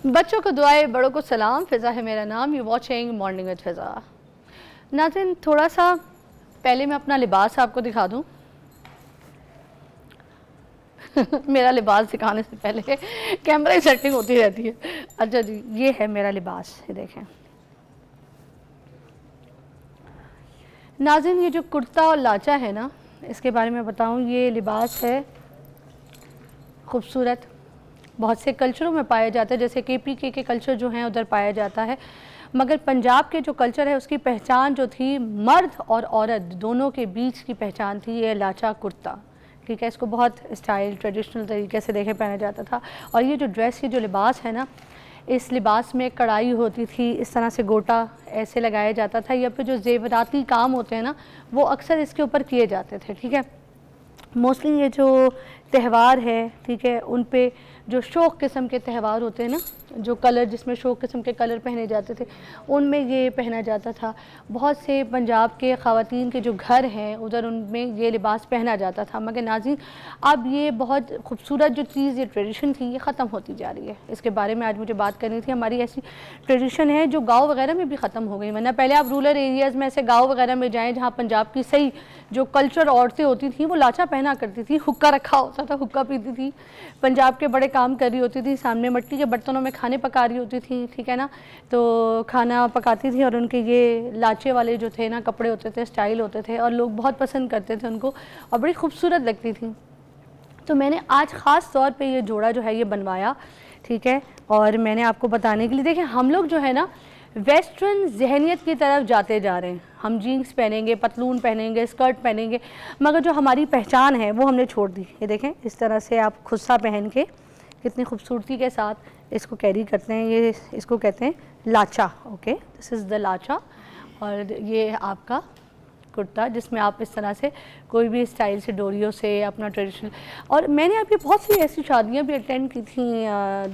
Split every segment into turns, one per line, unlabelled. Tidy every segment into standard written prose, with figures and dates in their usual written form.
بچوں کو دعائیں، بڑوں کو سلام. فضا ہے میرا نام. یو واچنگ مارننگ وتھ فضا. ناظرین تھوڑا سا پہلے میں اپنا لباس آپ کو دکھا دوں. میرا لباس دکھانے سے پہلے کیمرہ سیٹنگ ہوتی رہتی ہے. اچھا جی، یہ ہے میرا لباس. یہ دیکھیں ناظرین، یہ جو کرتا اور لاچا ہے نا، اس کے بارے میں بتاؤں. یہ لباس ہے خوبصورت، بہت سے کلچروں میں پایا جاتا ہے، جیسے کے پی کے کلچر جو ہیں ادھر پایا جاتا ہے، مگر پنجاب کے جو کلچر ہے اس کی پہچان جو تھی مرد اور عورت دونوں کے بیچ کی پہچان تھی یہ لاچا کرتا. ٹھیک ہے، اس کو بہت اسٹائل ٹریڈیشنل طریقے سے دیکھے پہنا جاتا تھا. اور یہ جو ڈریس، یہ جو لباس ہے نا، اس لباس میں کڑھائی ہوتی تھی، اس طرح سے گوٹا ایسے لگایا جاتا تھا، یا پھر جو زیوراتی کام ہوتے ہیں نا وہ اکثر اس کے اوپر کیے جاتے تھے. ٹھیک ہے، موسٹلی یہ جو تہوار ہے، ٹھیک ہے، ان پہ جو شوق قسم کے تہوار ہوتے ہیں نا، جو کلر جس میں شوق قسم کے کلر پہنے جاتے تھے، ان میں یہ پہنا جاتا تھا. بہت سے پنجاب کے خواتین کے جو گھر ہیں ادھر ان میں یہ لباس پہنا جاتا تھا. مگر ناظرین اب یہ بہت خوبصورت جو چیز، یہ ٹریڈیشن تھی، یہ ختم ہوتی جا رہی ہے. اس کے بارے میں آج مجھے بات کرنی تھی. ہماری ایسی ٹریڈیشن ہے جو گاؤں وغیرہ میں بھی ختم ہو گئی. ورنہ پہلے آپ رورل ایریاز میں ایسے گاؤں وغیرہ میں جائیں جہاں پنجاب کی صحیح جو کلچر عورتیں ہوتی تھیں وہ لاچا پہنا کرتی تھی، حکا رکھا ہوتا تھا، حکا پیتی تھی، پنجاب کے بڑے کام کر رہی ہوتی تھی، سامنے مٹی کے برتنوں میں کھانے پکا رہی ہوتی تھی. ٹھیک ہے نا، تو کھانا پکاتی تھی اور ان کے یہ لاچے والے جو تھے نا کپڑے ہوتے تھے، اسٹائل ہوتے تھے، اور لوگ بہت پسند کرتے تھے ان کو اور بڑی خوبصورت لگتی تھی. تو میں نے آج خاص طور پہ یہ جوڑا جو ہے یہ بنوایا. ٹھیک ہے، اور میں نے آپ کو بتانے کے لیے، دیکھیں ہم لوگ جو ہے نا ویسٹرن ذہنیت کی طرف جاتے جا رہے ہیں. ہم جینس پہنیں گے، پتلون پہنیں گے، اسکرٹ پہنیں گے، مگر جو ہماری پہچان ہے وہ ہم نے چھوڑ دی. یہ دیکھیں اس طرح سے آپ خصہ پہن کے کتنی خوبصورتی کے ساتھ اس کو کیری کرتے ہیں. یہ اس کو کہتے ہیں لاچا. اوکے، دس از دا لاچا. اور یہ آپ کا کرتا جس میں آپ اس طرح سے کوئی بھی اسٹائل سے ڈوریوں سے اپنا ٹریڈیشنل. اور میں نے ابھی بہت سی ایسی شادیاں بھی اٹینڈ کی تھیں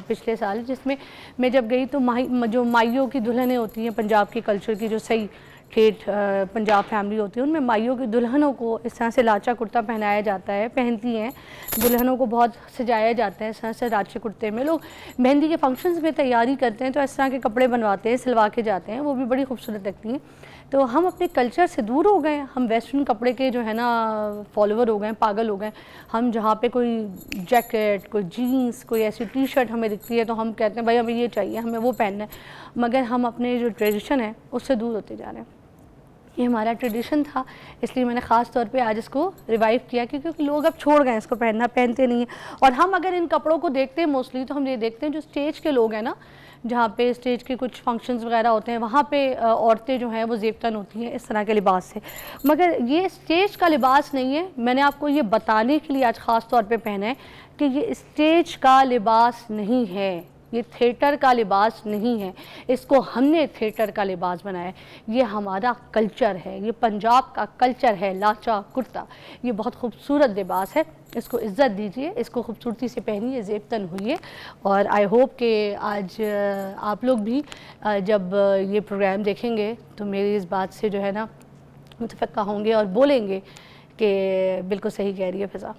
پچھلے سال، جس میں میں جب گئی تو جو مائیوں کی دلہنیں ہوتی ہیں پنجاب کی کلچر کی، جو صحیح ٹھیٹھ پنجاب فیملی ہوتی ہے، ان میں مائیوں کی دلہنوں کو اس طرح سے لاچا کرتا پہنایا جاتا ہے، پہنتی ہیں. دلہنوں کو بہت سجایا جاتا ہے اس طرح سے لاچے کرتے میں. لوگ مہندی کے فنکشنز میں تیاری کرتے ہیں تو اس طرح کے کپڑے بنواتے ہیں، سلوا کے جاتے ہیں، وہ بھی بڑی خوبصورت لگتی ہیں. تو ہم اپنے کلچر سے دور ہو گئے، ہم ویسٹرن کپڑے کے جو ہے نا فالوور ہو گئے، پاگل ہو گئے. ہم جہاں پہ کوئی جیکٹ، کوئی جینس، کوئی ایسی ٹی شرٹ ہمیں دکھتی ہے تو ہم کہتے ہیں بھائی ہمیں یہ چاہیے، ہمیں وہ پہننا ہے. مگر ہم اپنے جو ٹریڈیشن ہے اس سے دور ہوتے جا رہے ہیں. یہ ہمارا ٹریڈیشن تھا، اس لیے میں نے خاص طور پہ آج اس کو ریوائیو کیا، کیونکہ لوگ اب چھوڑ گئے اس کو پہننا، پہنتے نہیں ہیں. اور ہم اگر ان کپڑوں کو دیکھتے ہیں موسٹلی تو ہم یہ دیکھتے ہیں جو اسٹیج کے لوگ ہیں نا، جہاں پہ اسٹیج کے کچھ فنکشنز وغیرہ ہوتے ہیں وہاں پہ عورتیں جو ہیں وہ زیبتن ہوتی ہیں اس طرح کے لباس سے. مگر یہ اسٹیج کا لباس نہیں ہے. میں نے آپ کو یہ بتانے کے لیے آج خاص طور پہ پہنا ہے کہ یہ اسٹیج کا لباس نہیں ہے، یہ تھیٹر کا لباس نہیں ہے. اس کو ہم نے تھیٹر کا لباس بنایا ہے. یہ ہمارا کلچر ہے، یہ پنجاب کا کلچر ہے لاچا کرتا. یہ بہت خوبصورت لباس ہے، اس کو عزت دیجیے، اس کو خوبصورتی سے پہنیے، زیبتن ہوئیے. اور آئی ہوپ کہ آج آپ لوگ بھی جب یہ پروگرام دیکھیں گے تو میری اس بات سے جو ہے نا متفقہ ہوں گے اور بولیں گے کہ بالکل صحیح کہہ رہی ہے فضا.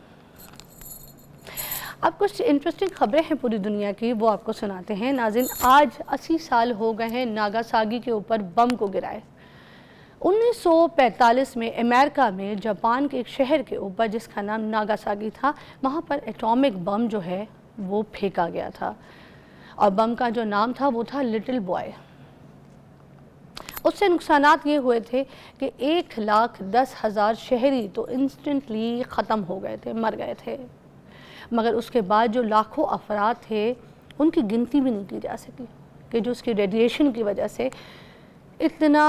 اب کچھ انٹرسٹنگ خبریں ہیں پوری دنیا کی، وہ آپ کو سناتے ہیں. ناظرین آج 80 سال ہو گئے ہیں ناگاساکی کے اوپر بم کو گرائے. 1945 میں امریکہ میں جاپان کے ایک شہر کے اوپر جس کا نام ناگاساکی تھا، وہاں پر ایٹامک بم جو ہے وہ پھینکا گیا تھا. اور بم کا جو نام تھا وہ تھا لٹل بوائے. اس سے نقصانات یہ ہوئے تھے کہ 1,10,000 شہری تو انسٹنٹلی ختم ہو گئے تھے، مر گئے تھے. مگر اس کے بعد جو لاکھوں افراد تھے ان کی گنتی بھی نہیں کی جا سکی، کہ جو اس کی ریڈیشن کی وجہ سے اتنا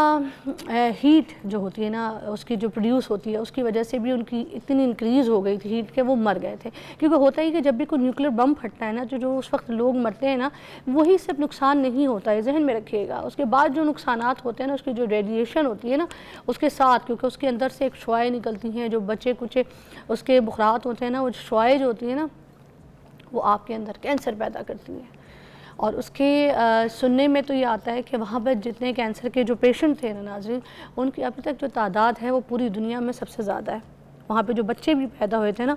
ہیٹ جو ہوتی ہے نا اس کی جو پروڈیوس ہوتی ہے اس کی وجہ سے بھی ان کی اتنی انکریز ہو گئی تھی ہیٹ کہ وہ مر گئے تھے. کیونکہ ہوتا ہی کہ جب بھی کوئی نیوکلیر بم پھٹتا ہے نا جو اس وقت لوگ مرتے ہیں نا، وہی صرف نقصان نہیں ہوتا ہے، ذہن میں رکھیے گا. اس کے بعد جو نقصانات ہوتے ہیں نا، اس کی جو ریڈیشن ہوتی ہے نا اس کے ساتھ، کیونکہ اس کے اندر سے ایک شعاعیں نکلتی ہیں جو بچے کچے اس کے بخارات ہوتے ہیں نا، وہ شعاعیں جو ہوتی ہیں نا وہ آپ کے اندر کینسر پیدا کرتی ہیں. اور اس کے سننے میں تو یہ آتا ہے کہ وہاں پر جتنے کینسر کے جو پیشنٹ تھے نا ناظرین، ان کی ابھی تک جو تعداد ہے وہ پوری دنیا میں سب سے زیادہ ہے. وہاں پہ جو بچے بھی پیدا ہوئے تھے نا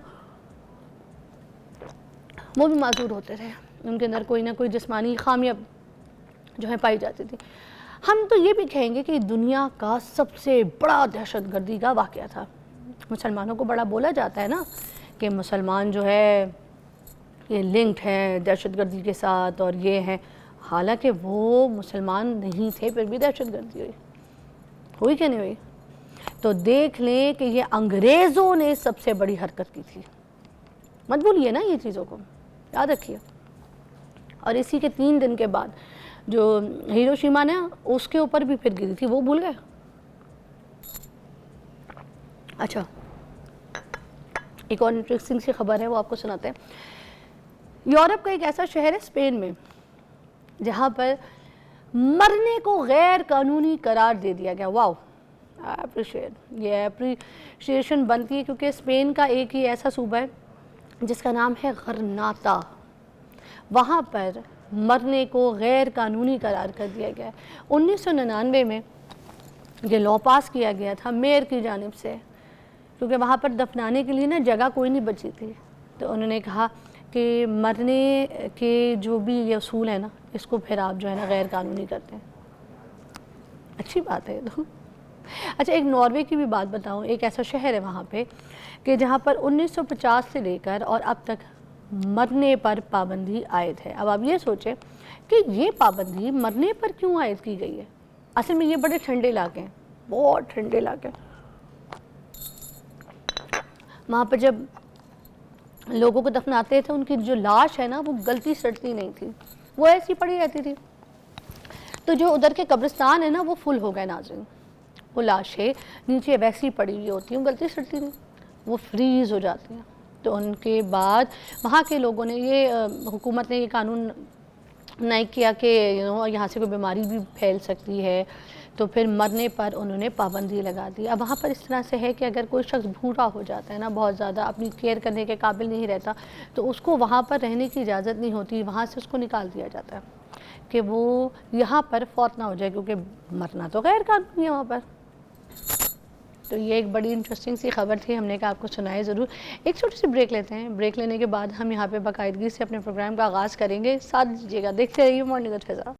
وہ بھی معذور ہوتے تھے. ان کے اندر کوئی نہ کوئی جسمانی خامیاں جو ہیں پائی جاتی تھی. ہم تو یہ بھی کہیں گے کہ دنیا کا سب سے بڑا دہشت گردی کا واقعہ تھا. مسلمانوں کو بڑا بولا جاتا ہے نا کہ مسلمان جو ہے یہ لنکڈ ہے دہشت گردی کے ساتھ اور یہ ہے، حالانکہ وہ مسلمان نہیں تھے پھر بھی دہشت گردی ہوئی کہ نہیں ہوئی. تو دیکھ لیں کہ یہ انگریزوں نے سب سے بڑی حرکت کی تھی. مت بھولیے نا یہ چیزوں کو، یاد رکھیے. اور اسی کے 3 دن کے بعد جو ہیروشیما نے اس کے اوپر بھی پھر گری تھی، وہ بھول گئے. اچھا ایک اور انٹرسٹنگ سی خبر ہے، وہ آپ کو سناتے ہیں. یورپ کا ایک ایسا شہر ہے اسپین میں جہاں پر مرنے کو غیر قانونی قرار دے دیا گیا. واو، یہ اپریشیشن بنتی ہے کیونکہ اسپین کا ایک ہی ایسا صوبہ ہے جس کا نام ہے غرناطہ، وہاں پر مرنے کو غیر قانونی قرار کر دیا گیا ہے. 1999 میں یہ لا پاس کیا گیا تھا میئر کی جانب سے، کیونکہ وہاں پر دفنانے کے لیے نا جگہ کوئی نہیں بچی تھی. تو انہوں نے کہا کہ مرنے کے جو بھی یہ اصول ہے نا اس کو پھر آپ جو ہے نا غیر قانونی کرتے ہیں. اچھی بات ہے تو. اچھا ایک ناروے کی بھی بات بتاؤں. ایک ایسا شہر ہے وہاں پہ کہ جہاں پر 1950 سے لے کر اور اب تک مرنے پر پابندی عائد ہے. اب آپ یہ سوچیں کہ یہ پابندی مرنے پر کیوں عائد کی گئی ہے. اصل میں یہ بڑے ٹھنڈے علاقے ہیں، بہت ٹھنڈے علاقے. وہاں پر جب لوگوں کو دفناتے تھے ان کی جو لاش ہے نا وہ گلتی سڑتی نہیں تھی، وہ ایسی پڑی رہتی تھی. تو جو ادھر کے قبرستان ہے نا وہ فل ہو گئے ناظرین. وہ لاشیں نیچے ویسی پڑی ہوئی ہوتی ہیں، گلتی سڑتی نہیں، وہ فریز ہو جاتی ہیں. تو ان کے بعد وہاں کے لوگوں نے حکومت نے یہ قانون نہیں کیا کہ یہاں سے کوئی بیماری بھی پھیل سکتی ہے، تو پھر مرنے پر انہوں نے پابندی لگا دی. اب وہاں پر اس طرح سے ہے کہ اگر کوئی شخص بھوڑا ہو جاتا ہے نا، بہت زیادہ اپنی کیئر کرنے کے قابل نہیں رہتا، تو اس کو وہاں پر رہنے کی اجازت نہیں ہوتی، وہاں سے اس کو نکال دیا جاتا ہے کہ وہ یہاں پر فوت نہ ہو جائے، کیونکہ مرنا تو غیر قانونی ہے وہاں پر. تو یہ ایک بڑی انٹرسٹنگ سی خبر تھی، ہم نے کہا آپ کو سنائے ضرور. ایک چھوٹی سی بریک لیتے ہیں، بریک لینے کے بعد ہم یہاں پہ باقاعدگی سے اپنے پروگرام کا آغاز کریں گے. ساتھ دیجیے گا، دیکھتے رہیے مارننگ وتھ فضا.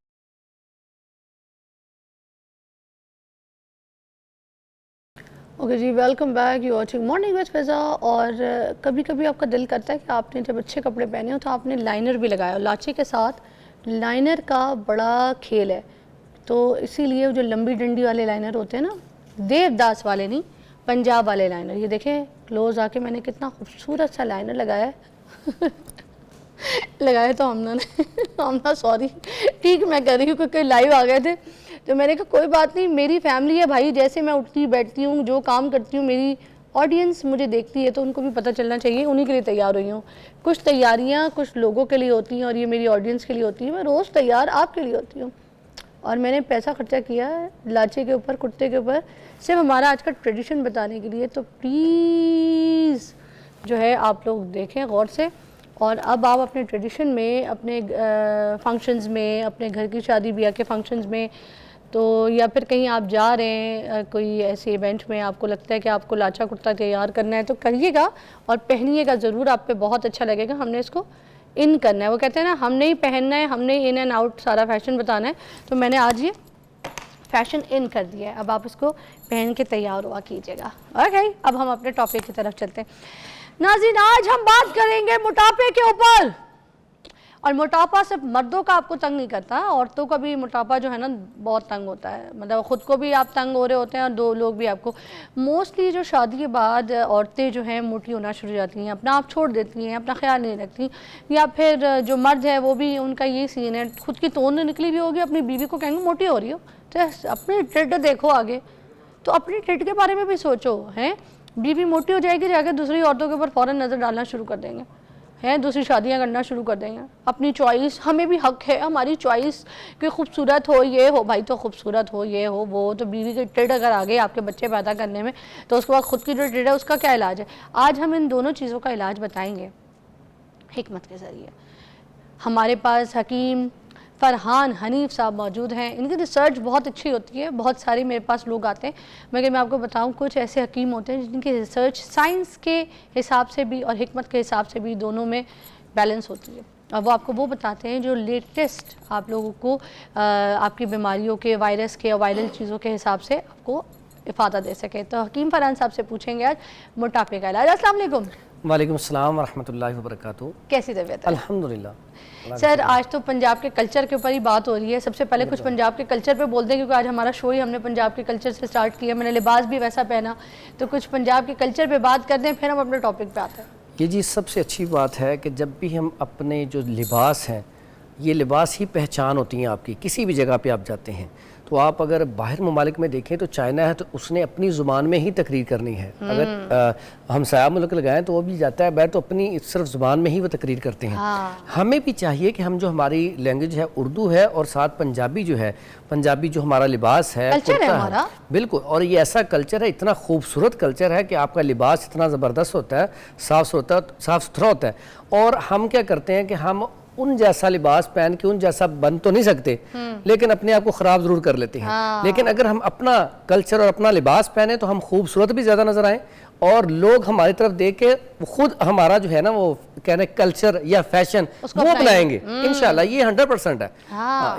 اوکے جی، welcome back, you watching morning with فضا. اور کبھی کبھی آپ کا دل کرتا ہے کہ آپ نے جب اچھے کپڑے پہنے ہو تو آپ نے لائنر بھی لگایا ہو. لاچے کے ساتھ لائنر کا بڑا کھیل ہے، تو اسی لیے جو لمبی ڈنڈی والے لائنر ہوتے ہیں نا، دیو داس والے نہیں، پنجاب والے لائنر. یہ دیکھیں کلوز آ کے میں نے کتنا خوبصورت سا لائنر لگایا ہے. لگایا تو ہمنا سوری ٹھیک میں کر رہی ہوں کیونکہ لائیو آ گئے تھے. تو میں نے کہا کوئی بات نہیں، میری فیملی ہے بھائی، جیسے میں اٹھتی بیٹھتی ہوں جو کام کرتی ہوں میری آڈینس مجھے دیکھتی ہے تو ان کو بھی پتہ چلنا چاہیے، انہی کے لیے تیار ہوئی ہوں. کچھ تیاریاں کچھ لوگوں کے لیے ہوتی ہیں اور یہ میری آڈینس کے لیے ہوتی ہیں. میں روز تیار آپ کے لیے ہوتی ہوں اور میں نے پیسہ خرچہ کیا ہے لاچے کے اوپر، کرتے کے اوپر، صرف ہمارا آج کا ٹریڈیشن بتانے کے لیے. تو پلیز جو ہے آپ لوگ دیکھیں غور سے. اور اب آپ اپنے ٹریڈیشن میں، اپنے فنکشنز میں، اپنے گھر کی شادی بیاہ کے فنکشنز میں، تو یا پھر کہیں آپ جا رہے ہیں کوئی ایسے ایونٹ میں، آپ کو لگتا ہے کہ آپ کو لاچا کرتا تیار کرنا ہے تو کریے گا اور پہنیے گا ضرور، آپ پہ بہت اچھا لگے گا. ہم نے اس کو ان کرنا ہے، وہ کہتے ہیں نا ہم نے ہی پہننا ہے، ہم نے ان اینڈ آؤٹ سارا فیشن بتانا ہے. تو میں نے آج یہ فیشن ان کر دیا ہے، اب آپ اس کو پہن کے تیار ہوا کیجیے گا. اوکے اب ہم اپنے ٹاپک کی طرف چلتے ہیں. ناظرین آج ہم بات کریں گے موٹاپے کے اوپر. اور موٹاپا صرف مردوں کا آپ کو تنگ نہیں کرتا، عورتوں کا بھی موٹاپا جو ہے نا بہت تنگ ہوتا ہے. مطلب خود کو بھی آپ تنگ ہو رہے ہوتے ہیں اور دو لوگ بھی آپ کو. موسٹلی جو شادی کے بعد عورتیں جو ہیں موٹی ہونا شروع ہو جاتی ہیں، اپنا آپ چھوڑ دیتی ہیں، اپنا خیال نہیں رکھتی. یا پھر جو مرد ہے وہ بھی ان کا یہ سین ہے، خود کی توند نکلی بھی ہوگی، اپنی بیوی کو کہیں گے موٹی ہو رہی ہو، تو اپنی ٹڈ دیکھو آگے، تو اپنی ٹڈ کے بارے میں بھی سوچو. ہیں بیوی موٹی ہو جائے گی، جا کے دوسری عورتوں کے اوپر فوراً نظر ڈالنا شروع کر دیں گے، ہیں دوسری شادیاں کرنا شروع کر دیں گے. اپنی چوائس، ہمیں بھی حق ہے ہماری چوائس کہ خوبصورت ہو، یہ ہو بھائی تو خوبصورت ہو، یہ ہو وہ. تو بیوی کی ٹڈ اگر آگے آپ کے بچے پیدا کرنے میں تو اس کے بعد خود کی جو ٹڈ ہے اس کا کیا علاج ہے. آج ہم ان دونوں چیزوں کا علاج بتائیں گے حکمت کے ذریعے. ہمارے پاس حکیم فرحان حنیف صاحب موجود ہیں. ان کی ریسرچ بہت اچھی ہوتی ہے، بہت سارے میرے پاس لوگ آتے ہیں، مگر میں آپ کو بتاؤں کچھ ایسے حکیم ہوتے ہیں جن کی ریسرچ سائنس کے حساب سے بھی اور حکمت کے حساب سے بھی دونوں میں بیلنس ہوتی ہے. وہ آپ کو وہ بتاتے ہیں جو لیٹسٹ آپ لوگوں کو آپ کی بیماریوں کے، وائرس کے اور وائرل چیزوں کے حساب سے آپ کو افادہ دے سکے. تو حکیم فرحان صاحب سے پوچھیں گے آج موٹاپے کا علاج. السلام علیکم.
وعلیکم السلام ورحمۃ اللہ وبرکاتہ.
کیسی طبیعت ہے؟
الحمدللہ.
سر آج تو پنجاب کے کلچر کے اوپر ہی بات ہو رہی ہے. سب سے پہلے کچھ پنجاب کے کلچر پہ بول دیں کیونکہ آج ہمارا شو ہی ہم نے پنجاب کے کلچر سے سٹارٹ کیا. میں نے لباس بھی ویسا پہنا, تو کچھ پنجاب کے کلچر پہ بات کر دیں پھر ہم اپنے ٹاپک پہ آتے ہیں.
یہ جی سب سے اچھی بات ہے کہ جب بھی ہم اپنے جو لباس ہیں, یہ لباس ہی پہچان ہوتی ہیں آپ کی. کسی بھی جگہ پہ آپ جاتے ہیں تو آپ اگر باہر ممالک میں دیکھیں تو چائنا ہے تو اس نے اپنی زبان میں ہی تقریر کرنی ہے. اگر ہمسایہ ملک لگائیں تو وہ بھی جاتا ہے باہر تو اپنی صرف زبان میں ہی وہ تقریر کرتے ہیں. ہمیں بھی چاہیے کہ ہم جو ہماری لینگویج ہے اردو ہے اور ساتھ پنجابی جو ہے, پنجابی جو ہمارا لباس ہے,
کلچر ہے ہمارا
بالکل, اور یہ ایسا کلچر ہے, اتنا خوبصورت کلچر ہے کہ آپ کا لباس اتنا زبردست ہوتا ہے, صاف ستھرا ہوتا ہے. اور ہم کیا کرتے ہیں کہ ہم ان جیسا لباس پہن کے ان جیسا بن تو نہیں سکتے لیکن اپنے آپ کو خراب ضرور کر لیتے ہیں. لیکن اگر ہم اپنا کلچر اور اپنا لباس پہنے تو ہم خوبصورت بھی زیادہ نظر آئیں اور لوگ ہماری طرف دیکھ کے خود ہمارا جو ہے نا وہ کہنے کلچر یا فیشن وہ اپنائیں گے انشاءاللہ. یہ 100% ہے.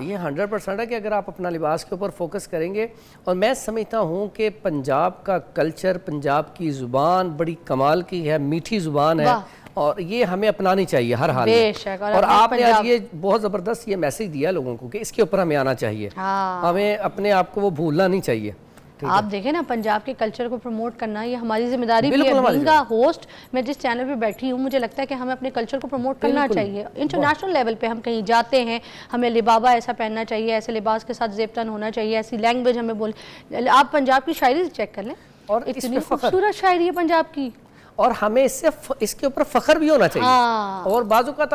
یہ 100% ہے کہ اگر آپ اپنا لباس کے اوپر فوکس کریں گے. اور میں سمجھتا ہوں کہ پنجاب کا کلچر, پنجاب کی زبان بڑی کمال کی ہے, میٹھی زبان ہے اور یہ ہمیں اپنانی چاہیے ہر حال میں. اور آپ نے آج یہ بہت زبردست یہ میسج دیا لوگوں کو کہ اس کے اوپر ہمیں آنا چاہیے, ہمیں اپنے آپ کو وہ بھولنا نہیں چاہیے.
آپ دیکھیں نا پنجاب کے کلچر کو پروموٹ کرنا یہ ہماری ذمہ داری بھی ہے. بینگ اے ہوسٹ میں جس چینل پہ بیٹھی ہوں مجھے لگتا ہے کہ ہمیں اپنے کلچر کو پروموٹ کرنا چاہیے. انٹرنیشنل لیول پہ ہم کہیں جاتے ہیں ہمیں لبابہ ایسا پہننا چاہیے, ایسے لباس کے ساتھ زیب تن ہونا چاہیے, ایسی لینگویج ہمیں بول. آپ پنجاب کی شاعری چیک کر لیں اور اتنی خوبصورت شاعری ہے پنجاب کی,
اور ہمیں اس کے اوپر فخر بھی ہونا چاہیے. اور بعض اوقات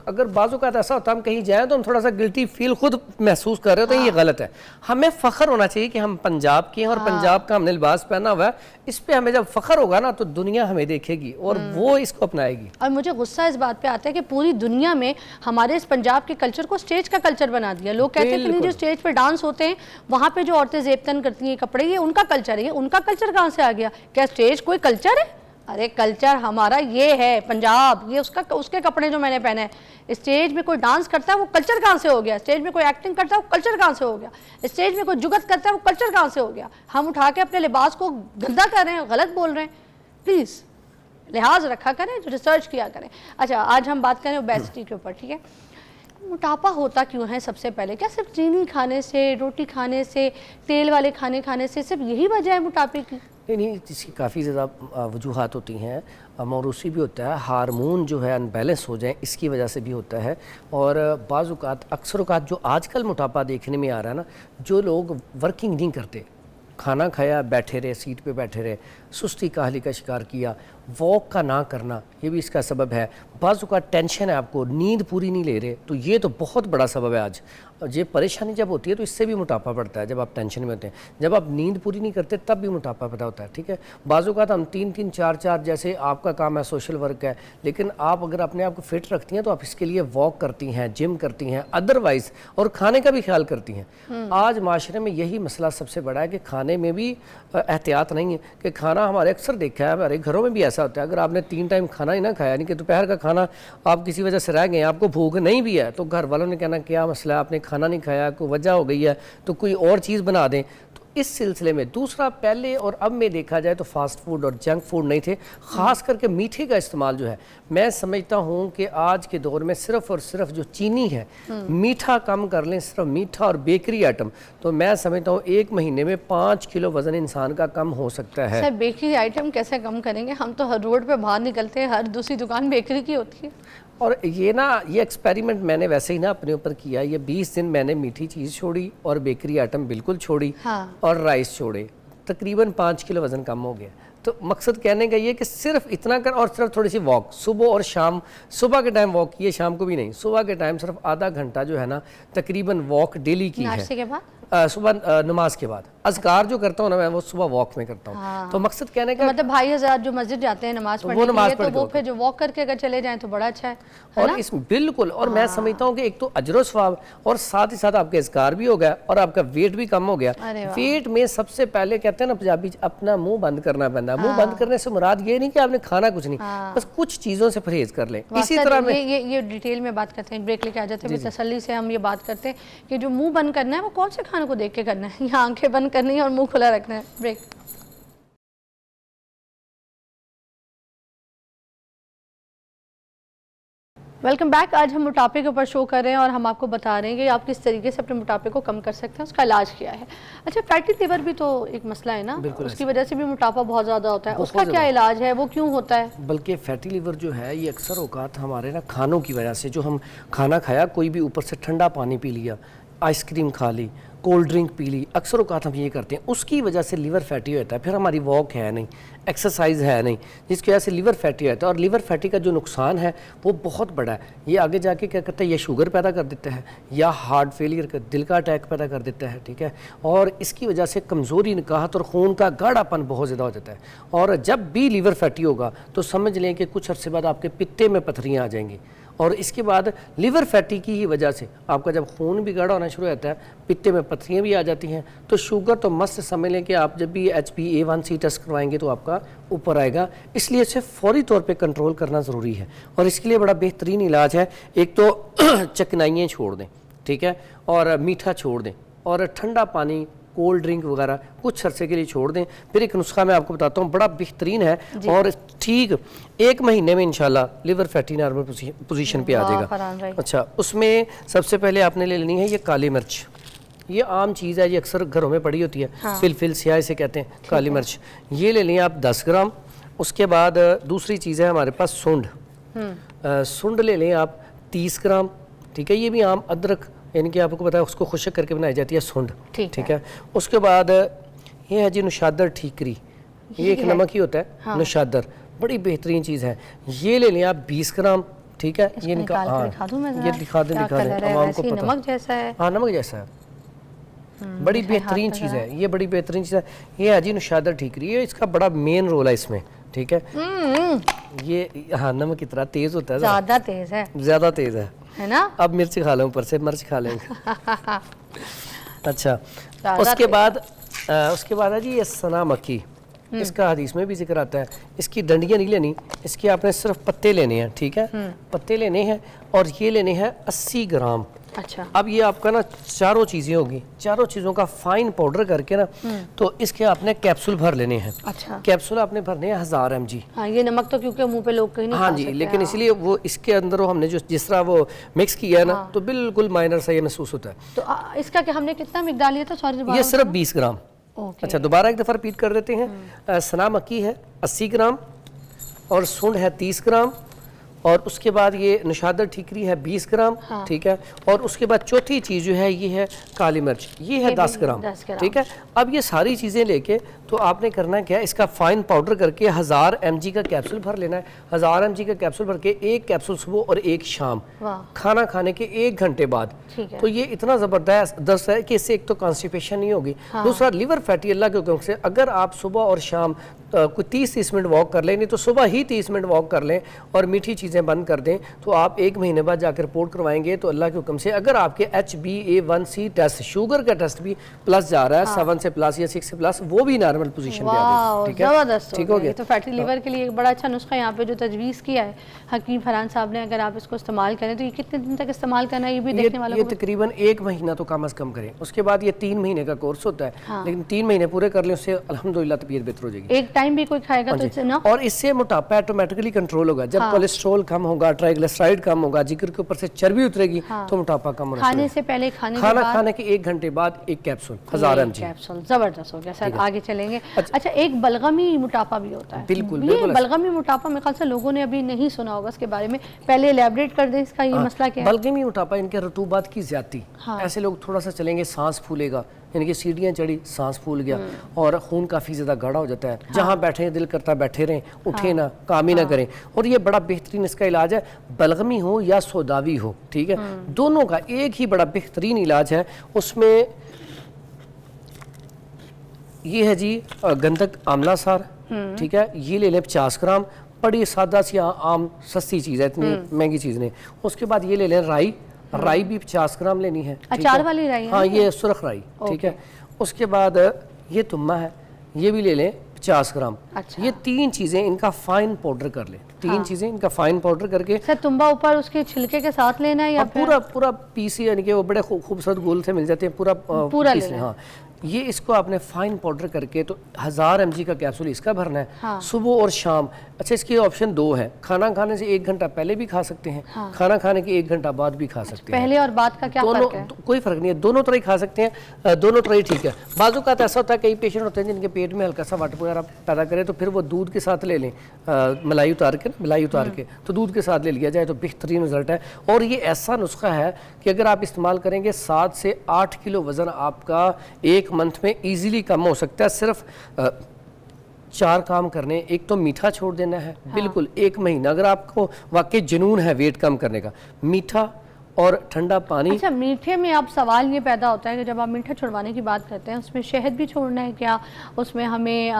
اگر بعض اوقات ایسا ہوتا ہے ہم کہیں جائیں تو ہم تھوڑا سا گلٹی فیل خود محسوس کر رہے ہوتے ہیں, یہ غلط ہے. ہمیں فخر ہونا چاہیے کہ ہم پنجاب کے ہیں اور پنجاب کا ہم نے لباس پہنا ہوا ہے. اس پہ ہمیں جب فخر ہوگا نا تو دنیا ہمیں دیکھے گی اور وہ اس کو اپنائے گی.
اور مجھے غصہ اس بات پہ آتا ہے کہ پوری دنیا میں ہمارے اس پنجاب کے کلچر کو سٹیج کا کلچر بنا دیا. لوگ کہتے ہیں کہ نہیں جو سٹیج پہ ڈانس ہوتے ہیں وہاں پہ جو عورتیں زیب تن کرتی ہیں کپڑے, یہ ان کا کلچر ہے. یہ ان کا کلچر کہاں سے آ گیا؟ کیا سٹیج کوئی کلچر ہے؟ ارے کلچر ہمارا یہ ہے پنجاب, یہ اس کے کپڑے جو میں نے پہنے ہیں. اسٹیج میں کوئی ڈانس کرتا ہے وہ کلچر کہاں سے ہو گیا؟ اسٹیج میں کوئی ایکٹنگ کرتا ہے وہ کلچر کہاں سے ہو گیا؟ اسٹیج میں کوئی جگت کرتا ہے وہ کلچر کہاں سے ہو گیا؟ ہم اٹھا کے اپنے لباس کو گندا کر رہے ہیں, غلط بول رہے ہیں. پلیز لحاظ رکھا کریں, جو ریسرچ کیا کریں. اچھا آج ہم بات کریں اوبیسٹی کے اوپر, ٹھیک ہے. موٹاپا ہوتا کیوں ہے سب سے پہلے؟ کیا صرف چینی کھانے سے, روٹی کھانے سے, تیل والے کھانے کھانے سے صرف یہی وجہ ہے موٹاپے کی؟
نہیں, اس کی کافی زیادہ وجوہات ہوتی ہیں. موروثی بھی ہوتا ہے, ہارمون جو ہے انبیلنس ہو جائیں اس کی وجہ سے بھی ہوتا ہے. اور بعض اوقات اکثر اوقات جو آج کل موٹاپا دیکھنے میں آ رہا ہے نا, جو لوگ ورکنگ نہیں کرتے, کھانا کھایا بیٹھے رہے, سیٹ پہ بیٹھے رہے, سستی کاہلی کا شکار کیا, واک کا نہ کرنا, یہ بھی اس کا سبب ہے. بعض اوقات ٹینشن ہے آپ کو, نیند پوری نہیں لے رہے, تو یہ تو بہت بڑا سبب ہے. آج یہ پریشانی جب ہوتی ہے تو اس سے بھی موٹاپا بڑھتا ہے. جب آپ ٹینشن میں ہوتے ہیں, جب آپ نیند پوری نہیں کرتے تب بھی موٹاپا پیدا ہوتا ہے, ٹھیک ہے. بعض اوقات ہم 3-3 4-4 جیسے آپ کا کام ہے سوشل ورک ہے, لیکن آپ اگر اپنے آپ کو فٹ رکھتی ہیں تو آپ اس کے لیے واک کرتی ہیں, جم کرتی ہیں, ادروائز اور کھانے کا بھی خیال کرتی ہیں. آج معاشرے میں یہی مسئلہ سب سے بڑا ہے کہ کھانے میں بھی احتیاط نہیں ہے. کہ کھانا ہمارے اکثر دیکھا ہے, ہمارے گھروں میں بھی ایسا ہوتا ہے, اگر آپ نے 3 ٹائم کھانا ہی نہ کھایا, یعنی کہ دوپہر کا کھانا آپ کسی وجہ سے رہ گئے, آپ کو بھوک نہیں بھی ہے, تو گھر والوں نے کہنا کیا مسئلہ ہے, آپ نے کھانا نہیں کھایا, کوئی وجہ ہو گئی ہے, تو کوئی اور چیز بنا دیں. تو اس سلسلے میں دوسرا, پہلے اور اب میں دیکھا جائے تو فاسٹ فوڈ اور جنک فوڈ نہیں تھے, خاص کر کے میٹھے کا استعمال جو ہے. میں سمجھتا ہوں کہ آج کے دور میں صرف اور صرف جو چینی ہے, میٹھا کم کر لیں, صرف میٹھا اور بیکری آئٹم, تو میں سمجھتا ہوں 1 مہینے میں 5 کلو وزن انسان کا کم ہو سکتا ہے.
سر بیکری آئٹم کیسے کم کریں گے؟ ہم تو ہر روڈ پہ باہر نکلتے ہیں, ہر دوسری دکان بیکری کی ہوتی ہے.
اور یہ ایکسپیریمنٹ میں نے ویسے ہی اپنے اوپر کیا. یہ 20 دن میں نے میٹھی چیز چھوڑی اور بیکری آئٹم بالکل چھوڑی اور رائس چھوڑے, تقریباً 5 کلو وزن کم ہو گیا. تو مقصد کہنے کا یہ کہ صرف اتنا کر, اور صرف تھوڑی سی واک صبح اور شام. صبح کے ٹائم واک کیے, شام کو بھی نہیں, صبح کے ٹائم صرف آدھا گھنٹہ جو ہے نا تقریباً واک ڈیلی کی ہے.
ناشتے کے بعد
صبح نماز کے بعد اذکار جو کرتا ہوں نا میں وہ صبح واک میں کرتا ہوں. تو مقصد کہنے کا
مطلب بھائی حضرات جو مسجد جاتے ہیں نماز پڑھنے کے لیے تو وہ پھر جو واک کر کے اگر چلے جائیں تو بڑا اچھا ہے.
اور اس بالکل, اور میں سمجھتا ہوں کہ ایک تو اجر و ثواب اور ساتھ ہی ساتھ آپ کے اذکار بھی ہو گیا اور آپ کا ویٹ بھی کم ہو گیا. ویٹ میں سب سے پہلے کہتے ہیں نا پنجابی اپنا منہ بند کرنا پڑتا ہے. منہ بند کرنے سے مراد یہ نہیں کہ آپ نے کھانا کچھ نہیں, بس کچھ چیزوں سے پرہیز کر لیں. اسی طرح
یہ ڈیٹیل میں بات کرتے ہیں, بریک لے کے آ جاتے ہیں, تسلی سے ہم یہ بات کرتے ہیں کہ جو منہ بند کرنا ہے وہ کون سے کھانے کو دیکھ کے کرنا ہے, یا آنکھیں بند کرنی ہے اور منہ کھلا رکھنا ہے. بریک. Welcome back. آج ہم موٹاپے کے اوپر شو کر رہے ہیں اور ہم آپ کو بتا رہے ہیں کہ آپ کس طریقے سے اپنے موٹاپے کو کم کر سکتے ہیں, اس کا علاج کیا ہے. اچھا, فیٹی لیور بھی تو ایک مسئلہ ہے نا, اس کی وجہ سے بھی موٹاپا بہت زیادہ ہوتا ہے, اس کا کیا علاج ہے, وہ کیوں ہوتا ہے؟
بلکہ فیٹی لیور جو ہے یہ اکثر اوقات ہمارے نا کھانوں کی وجہ سے, جو ہم کھانا کھایا کوئی بھی اوپر سے ٹھنڈا پانی پی لیا, آئس کریم کھا لی, کولڈ ڈرنک پی لی, اکثر اوقات ہم یہ کرتے ہیں, اس کی وجہ سے لیور فیٹی ہوتا ہے. پھر ہماری واک ہے نہیں, ایکسرسائز ہے نہیں, جس کی وجہ سے لیور فیٹی ہوتا ہے. اور لیور فیٹی کا جو نقصان ہے وہ بہت بڑا ہے. یہ آگے جا کے کیا کرتا ہے, یہ شوگر پیدا کر دیتا ہے, یا ہارٹ فیلئر کا, دل کا اٹیک پیدا کر دیتا ہے. ٹھیک ہے, اور اس کی وجہ سے کمزوری, نکاہت اور خون کا گاڑھا پن بہت زیادہ ہو جاتا ہے. اور جب بھی لیور فیٹی ہوگا تو سمجھ لیں کہ کچھ عرصے بعد آپ کے پتے میں پتھریاں آ جائیں گی. اور اس کے بعد لیور فیٹی کی ہی وجہ سے آپ کا جب خون بھی گاڑھا ہونا شروع ہوتا ہے, پتے میں پتھریاں بھی آ جاتی ہیں, تو شوگر تو مست سمجھ لیں کہ آپ جب بھی HbA1c ٹیسٹ کروائیں گے تو آپ کا اوپر آئے گا. اس لیے اسے فوری طور پہ کنٹرول کرنا ضروری ہے, اور اس کے لیے بڑا بہترین علاج ہے. ایک تو چکنائیاں چھوڑ دیں, ٹھیک ہے, اور میٹھا چھوڑ دیں, اور ٹھنڈا پانی, کولڈ ڈرنک وغیرہ کچھ عرصے کے لیے چھوڑ دیں. پھر ایک نسخہ میں آپ کو بتاتا ہوں, بڑا بہترین ہے, اور ٹھیک 1 مہینے میں انشاءاللہ لیور فیٹی نارمل پوزیشن پہ آ جائے گا. اچھا, اس میں سب سے پہلے آپ نے لے لینی ہے یہ کالی مرچ. یہ عام چیز ہے, یہ اکثر گھروں میں پڑی ہوتی ہے, فلفل سیاہ اسے کہتے ہیں, کالی مرچ. یہ لے لیں آپ 10 گرام. اس کے بعد دوسری چیز ہے ہمارے پاس سونڈ. سونڈ لے لیں آپ 30 گرام. ٹھیک ہے, یہ بھی عام ادرک, یعنی کہ آپ کو پتا ہے اس کو خشک کر کے بنائی جاتی ہے سونڈ. ٹھیک ہے, اس کے بعد یہ ہے جی نوشادر ٹھیکری. یہ ایک نمک ہی ہوتا ہے نوشادر, بڑی بہترین چیز ہے. یہ لے لیں آپ 20 گرام. ٹھیک ہے, یہ دکھا دیں عوام کو پتہ.
نمک جیسا ہے,
ہاں نمک جیسا ہے, بڑی بہترین چیز ہے, یہ بڑی بہترین چیز ہے. یہ ہے جی نوشادر ٹھیکری, یہ اس کا بڑا مین رول ہے اس میں. ٹھیک ہے, یہ ہاں نمک اتنا تیز ہوتا ہے,
زیادہ تیز ہے,
زیادہ تیز ہے
نا.
اب مرچ کھا لیں, اوپر سے مرچ کھا لیں گے. اچھا, اس کے بعد ہے جی یہ سنا مکی. اس کا حدیث میں بھی ذکر آتا ہے. اس کی ڈنڈیاں نہیں لینی, اس کے آپ نے صرف پتے لینے ہیں. ٹھیک ہے, پتے لینے ہیں, اور یہ لینے ہیں 80 گرام.
اچھا,
اب یہ آپ کا نا چاروں چیزیں ہوگی, چاروں چیزوں کا فائن پاؤڈر کر کے نا, تو اس کے آپ نے کیپسول بھر لینے ہیں.
اچھا,
کیپسول آپ نے بھرنے ہیں 1000 mg.
ہاں, یہ نمک تو کیونکہ منہ پہ لوگ کہیں نہیں
ہاں جی, لیکن اس لیے وہ اس کے اندر ہم نے جو جس طرح وہ مکس کیا ہے نا, تو بالکل مائنر سا یہ محسوس ہوتا ہے.
تو اس کا کہ ہم نے کتنا مقدار لیا تھا, سوری,
یہ صرف 20 گرام. اچھا, دوبارہ ایک دفعہ ریپیٹ کر دیتے ہیں. سنا مکی ہے 80 گرام, اور سونڈ ہے 30 گرام, اور اس کے بعد یہ نشادر ٹھیکری ہے 20 گرام. ٹھیک ہے, اور اس کے بعد چوتھی چیز جو ہے یہ ہے کالی مرچ, یہ ہے 10 گرام. ٹھیک ہے, اب یہ ساری چیزیں لے کے تو آپ نے کرنا کیا ہے, اس کا فائن پاؤڈر کر کے 1000 mg کا کیپسول بھر لینا ہے. 1000 mg کا کیپسول بھر کے ایک کیپسول صبح اور ایک شام, کھانا کھانے کے 1 گھنٹے بعد. تو یہ اتنا زبردست ہے کہ اس سے ایک تو کانسٹیپیشن نہیں ہوگی, دوسرا لیور فیٹی اللہ کے حکم سے اگر آپ صبح اور شام کوئی 30 منٹ واک کر لیں, نہیں تو صبح ہی 30 منٹ واک کر لیں, اور میٹھی چیزیں بند کر دیں, تو آپ 1 مہینے بعد جا کے رپورٹ کروائیں گے تو اللہ کے حکم سے اگر آپ کے HbA1c ٹیسٹ, شوگر کا ٹیسٹ بھی پلس جا رہا ہے, 7 سے پلس یا 6 سے پلس, وہ بھی نارمل پوزیشن پہ آ گئی.
ٹھیک ہو گیا. تو فیٹی لیور کے لیے ایک بڑا اچھا نسخہ یہاں پہ جو تجویز کیا ہے حکیم فرحان صاحب نے, اگر آپ اس کو استعمال کریں تو یہ کتنے دن تک استعمال کرنا ہے, یہ بھی دیکھنے والوں کو.
یہ تقریباً 1 مہینہ تو کم از کم کریں, اس کے بعد یہ 3 مہینے کا کورس ہوتا ہے, لیکن 3 مہینے پورے کر لیں, اس سے الحمدللہ طبیعت بہتر ہو جائے گی.
ایک ٹائم بھی کوئی کھائے گا تو
اور اس سے موٹاپا آٹومیٹکلی کنٹرول ہوگا. جب کولیسٹرول کم ہوگا, ٹرائیگلیسرائڈ کم ہوگا, جگر کے اوپر سے چربی اترے گی, تو موٹاپا کم ہونا.
کھانے سے پہلے,
کھانا کھانے کے 1 گھنٹے بعد ایک کیپسول 1000 mg.
زبردست ہو گیا سر, آگے چلیں گے. اچھا, ایک بلغمی موٹاپا بھی ہوتا ہے.
بالکل,
بلغمی موٹاپا میرے خیال سے لوگوں نے ابھی نہیں سنا ہوگا اس کے بارے میں, پہلے الیبریٹ کر دیں اس کا, یہ مسئلہ کیا ہے؟
بلغمی موٹاپا ان کے رطوبات کی زیادتی. ایسے لوگ تھوڑا سا چلیں گے سانس پھولے گا, یعنی کہ سیڑھیاں چڑھی سانس پھول گیا, اور خون کافی زیادہ گاڑھا ہو جاتا ہے, جہاں بیٹھے دل کرتا ہے بیٹھے رہیں, اٹھے نہ, کام ہی نہ کریں. اور یہ بڑا بہترین اس کا علاج ہے, بلغمی ہو یا سوداوی ہو. ٹھیک ہے, دونوں کا ایک ہی بڑا بہترین علاج ہے. اس میں یہ ہے جی گندک آملہ سار، ٹھیک ہے، یہ لے لیں 50 گرام، بڑی سادہ سی عام سستی چیز ہے، اتنی مہنگی چیز نہیں. اس کے بعد یہ لے لیں رائی، رائی بھی 50 گرام لینی ہے.
اچار والی رائی؟
ہاں یہ سرخ رائی، ٹھیک ہے. اس کے بعد یہ تما ہے، یہ بھی لے لیں 50 گرام. یہ 3 چیزیں ان کا فائن پاؤڈر کر لیں، 3 چیزیں ان کا فائن پاؤڈر کر کے.
سر تمبا اوپر اس کے چھلکے کے ساتھ لینا ہے یا
پورا پیس، یعنی کہ وہ بڑے خوبصورت گول سے مل جاتے ہیں، پورا پیس لیں. ہاں یہ اس کو آپ نے فائن پاؤڈر کر کے تو 1000 mg کا کیپسول اس کا بھرنا ہے صبح اور شام. اچھا اس کے آپشن 2 ہیں، کھانا کھانے سے 1 گھنٹہ پہلے بھی کھا سکتے ہیں، کھانا کھانے کے 1 گھنٹہ بعد بھی کھا سکتے ہیں.
پہلے اور بعد کا کیا فرق ہے؟
کوئی فرق نہیں ہے، دونوں طرح کھا سکتے ہیں، دونوں طرح ٹھیک ہے. بعض اوقات ایسا ہوتا ہے کئی پیشنٹ ہوتے ہیں جن کے پیٹ میں ہلکا سا وٹ وغیرہ پیدا کرے تو پھر وہ دودھ کے ساتھ لے لیں، ملائی اتار کے تو دودھ کے ساتھ لے لیا جائے تو بہترین رزلٹ ہے. اور یہ ایسا نسخہ ہے کہ اگر آپ استعمال کریں گے 7 سے 8 کلو وزن آپ کا 1 منتھ میں ایزیلی کم ہو سکتا ہے. صرف 4 کام کرنے، ایک تو میٹھا چھوڑ دینا ہے بالکل 1 مہینہ. اگر آپ کو واقعی جنون ہے ویٹ کم کرنے کا، میٹھا اور ٹھنڈا پانی.
اچھا میٹھے میں اب سوال یہ پیدا ہوتا ہے کہ جب آپ میٹھا چھڑوانے کی بات کرتے ہیں اس میں شہد بھی چھوڑنا ہے کیا؟ اس میں ہمیں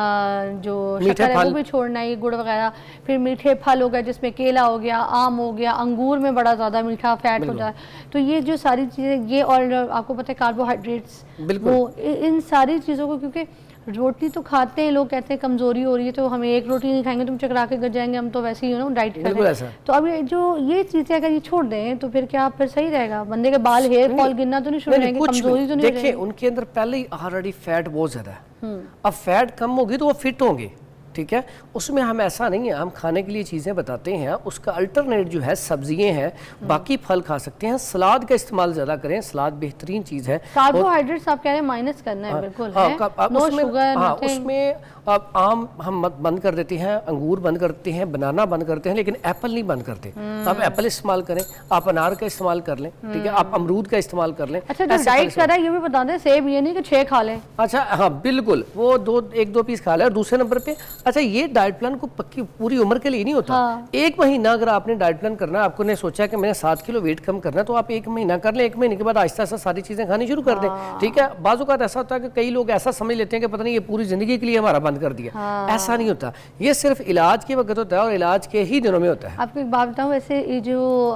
جو شکر ہے وہ بھی چھوڑنا ہے، گڑ وغیرہ؟ پھر میٹھے پھل ہو گیا جس میں کیلا ہو گیا، آم ہو گیا، انگور میں بڑا زیادہ میٹھا فیٹ ہو جائے، تو یہ جو ساری چیزیں یہ، اور آپ کو پتہ ہے کاربوہائیڈریٹس، وہ ان ساری چیزوں کو، کیونکہ روٹی تو کھاتے ہیں لوگ، کہتے ہیں کمزوری ہو رہی ہے تو ہمیں 1 روٹی نہیں کھائیں گے تم چکرا کے گر جائیں گے، ہم تو ویسے ہی ڈائٹ کر رہے ہیں. تو اب یہ چیزیں اگر یہ چھوڑ دیں تو پھر کیا پھر صحیح رہے گا؟ بندے کے بال ہیئر فال گرنا تو نہیں شروع ہوں گے، کمزوری تو نہیں ہو جائے گی؟
دیکھیں ان کے اندر پہلے ہی آلریڈی فیٹ بہت زیادہ ہے، اب فیٹ کم ہوگی تو وہ فٹ ہوں گے، ٹھیک ہے. اس میں ہم ایسا نہیں ہے، ہم کھانے کے لیے چیزیں بتاتے ہیں، اس کا الٹرنیٹ جو ہے سبزیاں ہیں، باقی پھل کھا سکتے ہیں. سلاد کا استعمال زیادہ کریں، سلاد بہترین چیز ہے.
کاربوہائیڈریٹس آپ کہہ رہے ہیں مائنس کرنا ہے بالکل، نو شوگر.
اس میں آم ہم بند کر دیتے ہیں، انگور بند کرتے ہیں، بنانا بند کرتے ہیں، لیکن ایپل نہیں بند کرتے. آپ ایپل استعمال کریں، آپ انار کا استعمال کر لیں، ٹھیک ہے، آپ امرود کا استعمال کر لیں.
اچھا جو ڈائٹ کر رہا ہے یہ بھی بتا دیں، سیب یہ نہیں کہ 6 کھا لیں.
اچھا ہاں بالکل، وہ 1-2 پیس کھا لیں. اور دوسرے نمبر پہ اچھا یہ ڈائٹ پلان کو پکی پوری عمر کے لیے نہیں ہوتا. 1 مہینہ اگر آپ نے ڈائٹ پلان کرنا ہے، آپ کو نے سوچا کہ میں نے 7 کلو ویٹ کم کرنا ہے تو آپ 1 مہینہ کر لیں. 1 مہینے کے بعد آہستہ آہستہ ساری چیزیں کھانی شروع کر دیں، ٹھیک ہے. بعض اوقات ایسا ہوتا ہے کہ کئی لوگ ایسا سمجھ لیتے ہیں کہ پتہ نہیں یہ پوری زندگی کے لیے ہمارا بند کر دیا. ایسا نہیں ہوتا، یہ صرف علاج کے وقت ہوتا ہے اور علاج کے ہی دنوں میں ہوتا ہے.
آپ کو ایک بات بتاؤں، ویسے یہ جو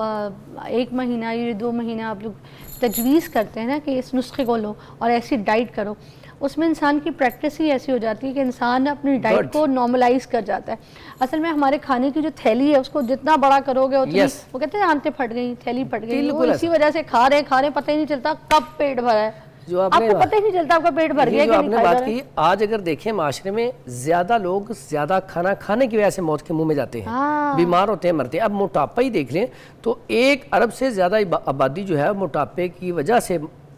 1 مہینہ یا 2 مہینہ آپ لوگ تجویز کرتے ہیں نا کہ اس نسخے کو لو اور ایسی ڈائٹ کرو، اس میں انسان کی پریکٹس ہی ایسی ہو جاتی ہے کہ انسان اپنی ڈائٹ کو نارملائز کر جاتا ہے. اصل میں ہمارے کھانے کی جو تھیلی ہے اس کو جتنا بڑا کرو گے اتنی وہ کہتے ہیں آنتیں پھٹ گئی، تھیلی پھٹ گئی. اسی وجہ سے کھا رہے پتہ ہی نہیں چلتا کب پیٹ بھرا ہے، آپ کو پتہ ہی نہیں چلتا آپ کا پیٹ بھر گیا کہ نہیں کھا رہا ہے.
آج اگر دیکھیں معاشرے میں زیادہ لوگ زیادہ کھانا کھانے کی وجہ سے موت کے منہ میں جاتے ہیں، بیمار ہوتے ہیں، مرتے ہیں. اب موٹاپا ہی دیکھ لیں تو 1 ارب سے زیادہ آبادی جو ہے موٹاپے کی وجہ سے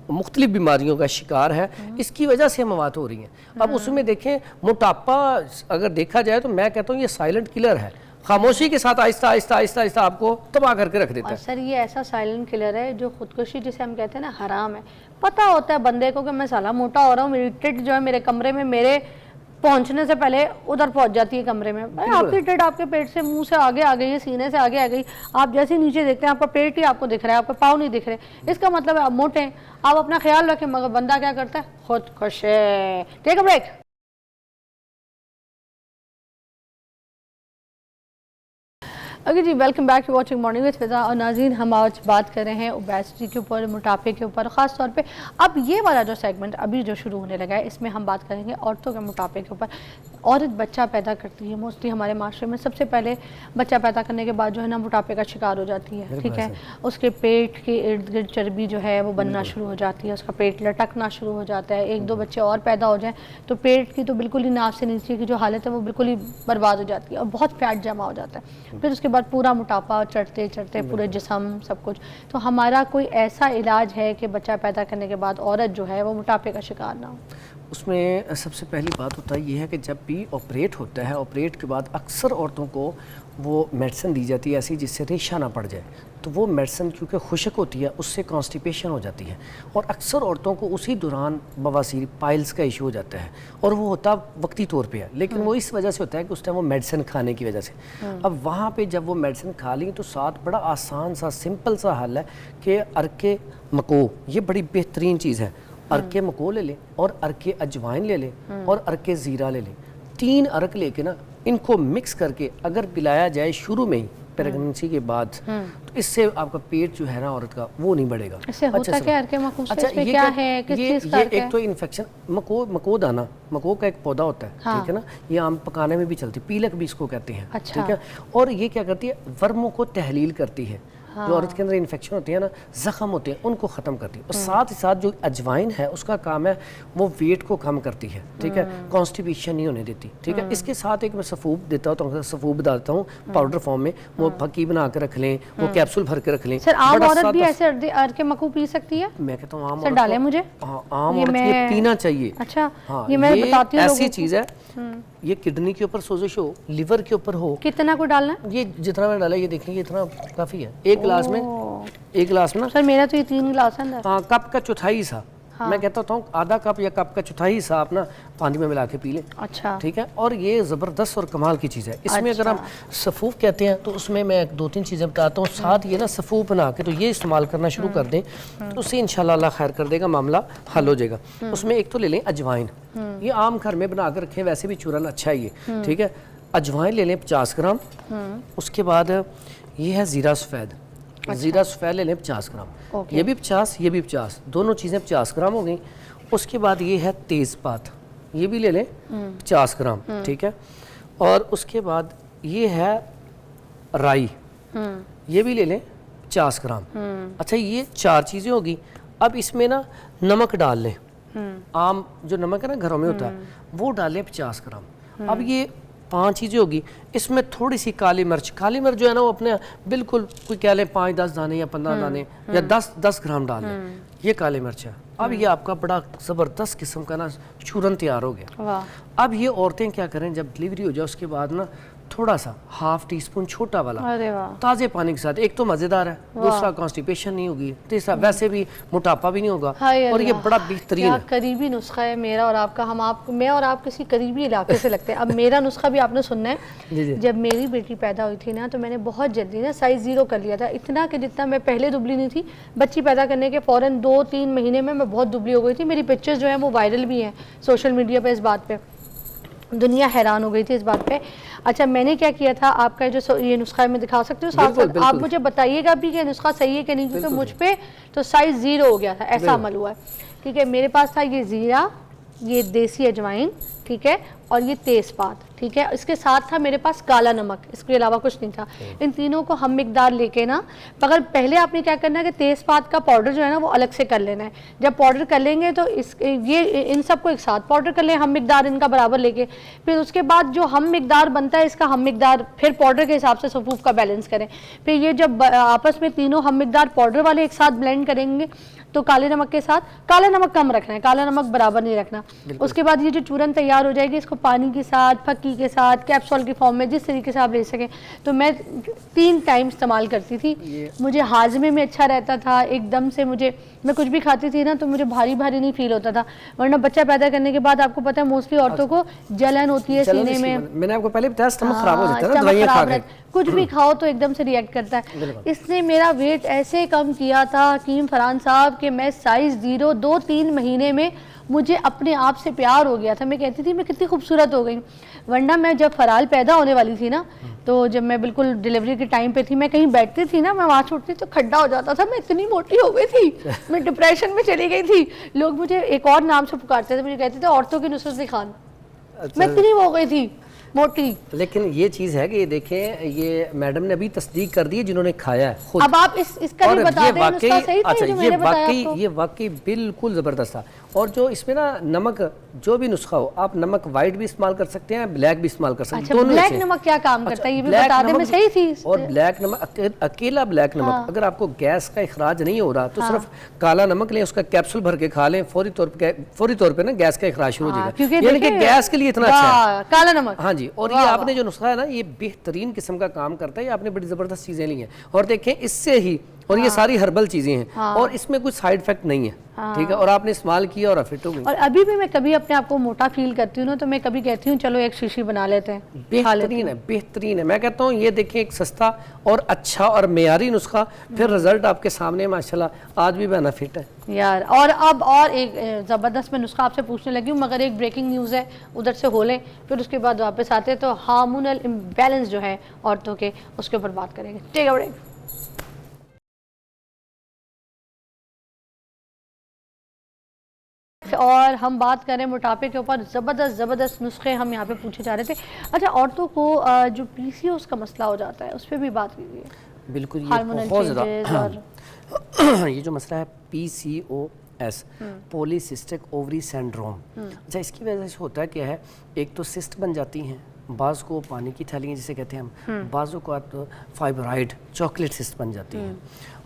مختلف بیماریوں کا شکار ہے، اس کی وجہ سے موات ہو رہی ہیں. اب اس میں دیکھیں موٹاپا اگر دیکھا جائے تو میں کہتا ہوں یہ سائلنٹ کلر ہے، خاموشی کے ساتھ آہستہ آہستہ آہستہ آہستہ آپ کو تباہ کر کے رکھ دیتا ہے.
اور سر یہ ایسا سائلنٹ کلر ہے جو خودکشی جسے ہم کہتے ہیں نا حرام ہے. پتہ ہوتا ہے بندے کو کہ میں سالہ موٹا ہو رہا ہوں، میری ٹٹ جو ہے میرے کمرے میں میرے پہنچنے سے پہلے ادھر پہنچ جاتی ہے کمرے میں. آپ کی ٹٹ آپ کے پیٹ سے منہ سے آگے آ گئی ہے، سینے سے آگے آ گئی، آپ جیسے نیچے دیکھتے ہیں آپ کا پیٹ ہی آپ کو دکھ رہا ہے، آپ کے پاؤں نہیں دکھ رہے. اس کا مطلب ہے آپ موٹے ہیں. آپ اپنا خیال رکھیں، مگر بندہ کیا کرتا ہے؟ خودکش. Take a break. اوکے جی، welcome back to watching morning with فضا. اور ناظرین ہم آج بات کر رہے ہیں اوبیسٹی کے اوپر، موٹاپے کے اوپر خاص طور پہ. اب یہ والا جو سیگمنٹ ابھی جو شروع ہونے لگا ہے اس میں ہم بات کریں گے عورتوں کے موٹاپے کے اوپر. عورت بچہ پیدا کرتی ہے، موسٹلی ہمارے معاشرے میں سب سے پہلے بچہ پیدا کرنے کے بعد جو ہے نا موٹاپے کا شکار ہو جاتی ہے، ٹھیک ہے. اس کے پیٹ کے ارد گرد چربی جو ہے وہ بننا شروع ہو جاتی ہے، اس کا پیٹ لٹکنا شروع ہو جاتا ہے. 1-2 بچے اور پیدا ہو جائیں تو پیٹ کی تو بالکل ہی ناف سے نیچے کی جو حالت ہے وہ بالکل ہی برباد ہو جاتی ہے اور بہت فیٹ جمع ہو جاتا ہے. پھر اس کے بعد پورا موٹاپا چڑھتے چڑھتے پورے جسم سب کچھ. تو ہمارا کوئی ایسا علاج ہے کہ بچہ پیدا کرنے کے بعد عورت جو ہے وہ موٹاپے کا شکار نہ ہو؟
اس میں سب سے پہلی بات ہوتا ہے یہ ہے کہ جب بھی آپریٹ ہوتا ہے، آپریٹ کے بعد اکثر عورتوں کو وہ میڈیسن دی جاتی ہے ایسی جس سے ریشہ نہ پڑ جائے. تو وہ میڈیسن کیونکہ خشک ہوتی ہے اس سے کانسٹیپیشن ہو جاتی ہے اور اکثر عورتوں کو اسی دوران بواسیر پائلز کا ایشو ہو جاتا ہے اور وہ ہوتا وقتی طور پہ ہے، لیکن وہ اس وجہ سے ہوتا ہے کہ اس ٹائم وہ میڈیسن کھانے کی وجہ سے. اب وہاں پہ جب وہ میڈیسن کھا لیں تو ساتھ بڑا آسان سا سمپل سا حل ہے کہ عرق مکو، یہ بڑی بہترین چیز ہے. ارک مکو لے لیں اور ارک اجوائن لے لیں اور ارک زیرہ لے لیں. 3 ارک لے کے نا ان کو مکس کر کے اگر پلایا جائے شروع میں ہی پریگننسی کے بعد تو اس سے آپ کا پیٹ جو ہے نا عورت کا وہ نہیں بڑھے گا.
اس سے ہوتا کیا ارک مکو سے؟ اس میں کیا ہے، کس چیز کا ارک ہے؟
ایک تو انفیکشن مکو دانا، مکو کا ایک پودا ہوتا ہے، ٹھیک ہے نا، یہ عام پکانے میں بھی چلتی، پیلک بھی اس کو کہتے ہیں، ٹھیک ہے. اور یہ کیا کرتی ہے، ورموں کو تحلیل کرتی ہے. جو عورت کے اندر انفیکشن ہوتی ہے نا، زخم ہوتے ہیں، ان کو ختم کرتی ہے. اور ساتھ ہی ساتھ جو اجوائن ہے اس کا کام ہے وہ ویٹ کو کم کرتی ہے، ٹھیک ہے، کانسٹیپیشن نہیں ہونے دیتی، ٹھیک ہے. اس کے ساتھ ایک میں سفوب دیتا ہوں، سفوب بتا دیتا ہوں پاؤڈر فارم میں، وہ پھکی بنا کے رکھ لیں، وہ کیپسول بھر کے رکھ لیں.
سر عام عورت بھی ایسے ارک مکو پی سکتی ہے؟
میں کہتا ہوں عام
سر ڈالیں مجھے،
عام عورت یہ پینا چاہیے.
اچھا
ہاں
یہ میں بتاتی ہوں
ایسی چیز ہے، یہ کڈنی کے اوپر سوزش ہو، لیور کے اوپر ہو.
کتنا کو ڈالنا ہے؟
یہ جتنا میں ڈالا یہ دیکھیں، یہ اتنا کافی ہے. ایک گلاس میں نا
سر میرا تو یہ 3 گلاس ہے.
ہاں کپ کا چوتھائی حصہ، میں کہتا ہوں آدھا کپ یا کپ کا چوتھائی حصہ آپ نا پانی میں ملا کے پی لیں.
اچھا
ٹھیک ہے. اور یہ زبردست اور کمال کی چیز ہے. اس میں اگر ہم سفوف کہتے ہیں تو اس میں 2-3 چیزیں بتاتا ہوں. ساتھ یہ نا سفوف بنا کے تو یہ استعمال کرنا شروع کر دیں تو اس سے انشاءاللہ اللہ خیر کر دے گا، معاملہ حل ہو جائے گا. اس میں ایک تو لے لیں اجوائن، یہ عام گھر میں بنا کر رکھیں، ویسے بھی چورن اچھا ہے یہ، ٹھیک ہے. اجوائن لے لیں 50 گرام. اس کے بعد یہ ہے زیرہ سفید، زیرہ سفید لے لیں 50 گرام. یہ بھی 50، یہ بھی 50، دونوں چیزیں 50 گرام ہو گئیں. اس کے بعد یہ ہے تیز پات، یہ بھی لے لیں 50 گرام، ٹھیک ہے. اور اس کے بعد یہ ہے رائی، یہ بھی لے لیں 50 گرام. اچھا یہ 4 چیزیں ہوگی. اب اس میں نا نمک ڈال لیں، عام جو نمک ہے نا گھروں میں ہوتا ہے وہ ڈال لیں 50 گرام. اب یہ 5 چیزیں ہوگی. اس میں تھوڑی سی کالی مرچ جو ہے نا وہ اپنے بالکل کوئی کہہ لیں 5-10 دانے یا 15 دانے یا 10 گرام ڈال لیں. یہ کالی مرچ ہے. اب یہ آپ کا بڑا زبردست قسم کا نا چورن تیار ہو گیا. اب یہ عورتیں کیا کریں، جب ڈلیوری ہو جائے اس کے بعد نا تھوڑا سا ½ ٹی اسپون چھوٹا والا تازے پانی کے ساتھ، ایک تو مزیدار ہے، دوسرا کانسٹیپیشن نہیں ہوگی، تیسرا ویسے بھی موٹاپا بھی نہیں ہوگا، اور یہ بڑا بہترین ہے.
قریبی نسخہ ہے میرا اور آپ کا. میں اور آپ کسی قریبی علاقے سے لگتے ہیں. اب میرا نسخہ بھی آپ نے سننا ہے. جب میری بیٹی پیدا ہوئی تھی نا تو میں نے بہت جلدی نا سائز 0 کر لیا تھا، اتنا کہ جتنا میں پہلے دبلی نہیں تھی، بچی پیدا کرنے کے فوراً 2-3 مہینے میں بہت دبلی ہو گئی تھی. میری پکچرز جو ہیں وہ وائرل بھی ہیں سوشل میڈیا پہ. اس بات پہ دنیا حیران ہو گئی تھی اس بات پہ. اچھا میں نے کیا کیا تھا، آپ کا جو یہ نسخہ ہے میں دکھا سکتی ہوں ساتھ ساتھ، آپ مجھے بتائیے گا بھی کہ نسخہ صحیح ہے کہ نہیں، کیونکہ مجھ پہ تو سائز 0 ہو گیا تھا، ایسا عمل ہوا ہے. ٹھیک ہے، میرے پاس تھا یہ زیرہ، یہ دیسی اجوائن، ٹھیک ہے، اور یہ تیز پات، ٹھیک ہے. اس کے ساتھ تھا میرے پاس کالا نمک، اس کے علاوہ کچھ نہیں تھا. ان تینوں کو ہم مقدار لے کے نا، مگر پہلے آپ نے کیا کرنا ہے کہ تیز پات کا پاؤڈر جو ہے نا وہ الگ سے کر لینا ہے. جب پاؤڈر کر لیں گے تو یہ ان سب کو ایک ساتھ پاؤڈر کر لیں، ہم مقدار ان کا برابر لے کے. پھر اس کے بعد جو ہم مقدار بنتا ہے اس کا ہم مقدار پھر پاؤڈر کے حساب سے صفوف کا بیلنس کریں. پھر یہ جب آپس میں تینوں ہم مقدار پاؤڈر والے ایک ساتھ بلینڈ کریں گے تو کالے نمک کے ساتھ، کالا نمک کم رکھنا ہے، کالا نمک برابر نہیں رکھنا. اس کے بعد یہ جو چورن تیار ہو جائے گی، اس کو پانی کے ساتھ، پھکی کے ساتھ، کیپسول کی فارم میں، جس طریقے سے آپ لے سکیں. تو میں 3 ٹائم استعمال کرتی تھی. مجھے ہاضمے میں اچھا رہتا تھا. ایک دم سے میں کچھ بھی کھاتی تھی نا تو مجھے بھاری نہیں فیل ہوتا تھا. ورنہ بچہ پیدا کرنے کے بعد آپ کو پتہ ہے موسٹلی عورتوں کو جلن ہوتی ہے سینے میں.
میں نے آپ کو پہلے بتایا اسٹمک خراب ہو جاتا ہے نا دوائیاں کھا کے،
کچھ بھی کھاؤ تو ایک دم سے ریئیکٹ کرتا ہے. اس نے میرا ویٹ ایسے کم کیا تھا حکیم فرحان صاحب کہ میں سائز 0 2-3 مہینے میں مجھے اپنے آپ سے پیار ہو گیا تھا. میں کہتی تھی میں کتنی خوبصورت ہو گئی. ورنہ میں جب فرال پیدا ہونے والی تھی نا تو جب میں بالکل ڈلیوری کے ٹائم پہ تھی، میں کہیں بیٹھتی تھی نا، میں وہاں چھوٹتی تو کھڈا ہو جاتا تھا. میں اتنی موٹی ہو گئی تھی، میں ڈپریشن میں چلی گئی تھی. لوگ مجھے ایک اور نام سے پکارتے تھے، مجھے کہتے تھے عورتوں کی نصرت علی خان. میں اتنی ہو گئی تھی موٹی. لیکن
یہ چیز ہے کہ یہ دیکھیں، یہ میڈم نے ابھی تصدیق کر دی ہے جنہوں نے کھایا ہے خود.
اب آپ اس کا بھی بتا دیں نسخہ صحیح تھا جو میں نے بتایا آپ کو.
یہ واقعی بالکل زبردست تھا. اور جو اس میں نا نمک، جو بھی نسخہ ہو، آپ نمک وائٹ بھی استعمال کر سکتے ہیں، بلیک بھی استعمال کر سکتے ہیں.
بلیک نمک کیا کام کرتا ہے یہ بھی بتا دیں، میں صحیح تھی.
اور بلیک نمک، اکیلا بلیک نمک اگر آپ کو گیس کا اخراج نہیں ہو رہا تو صرف کالا نمک لیں، اس کا کیپسول بھر کے کھا لیں، فوری طور پہ نا گیس کا اخراج شروع ہو جائے گا. یعنی کہ گیس کے لیے اتنا اچھا ہے
کالا نمک.
ہاں جی. اور یہ آپ نے جو نسخہ ہے نا یہ بہترین قسم کا کام کرتا ہے. یہ آپ نے بڑی زبردست چیزیں لی ہیں. اور دیکھیں اس سے ہی اور یہ ساری ہربل چیزیں ہیں اور اس میں کوئی سائیڈ افیکٹ نہیں ہے، ٹھیک ہے، اور آپ نے استعمال کیا اور فٹ ہو گئی.
اور ابھی بھی میں کبھی اپنے آپ کو موٹا فیل کرتی ہوں نا تو میں کبھی کہتی ہوں چلو ایک شیشی بنا لیتے ہیں.
بہترین ہے، بہترین ہے. میں کہتا ہوں یہ دیکھیں ایک سستا اور اچھا اور معیاری نسخہ، پھر رزلٹ آپ کے سامنے ماشاءاللہ آج بھی بینیفٹ ہے
یار. اور اب اور ایک زبردست میں نسخہ آپ سے پوچھنے لگی ہوں مگر ایک بریکنگ نیوز ہے، ادھر سے ہو لیں پھر اس کے بعد واپس آتے ہیں تو ہارمونل امبیلنس جو ہے عورتوں کے اس کے اوپر بات کریں گے. ٹیک اے بریک. اور ہم بات کریں موٹاپے کے اوپر، زبردست نسخے ہم یہاں پہ پوچھے جا رہے تھے. اچھا عورتوں کو جو پی سی اوز کا مسئلہ ہو جاتا ہے اس پہ بھی بات کیجیے.
بالکل، یہ بہت زیادہ یہ جو مسئلہ ہے پی سی او ایس، پولی سسٹک اووری سینڈروم. اچھا اس کی وجہ سے ہوتا ہے کیا ہے، ایک تو سسٹ بن جاتی ہیں، بعض کو پانی کی تھیلیاں جسے کہتے ہیں ہم، بعضوں کو فائبرائڈ چاکلیٹ سسٹ بن جاتی ہیں.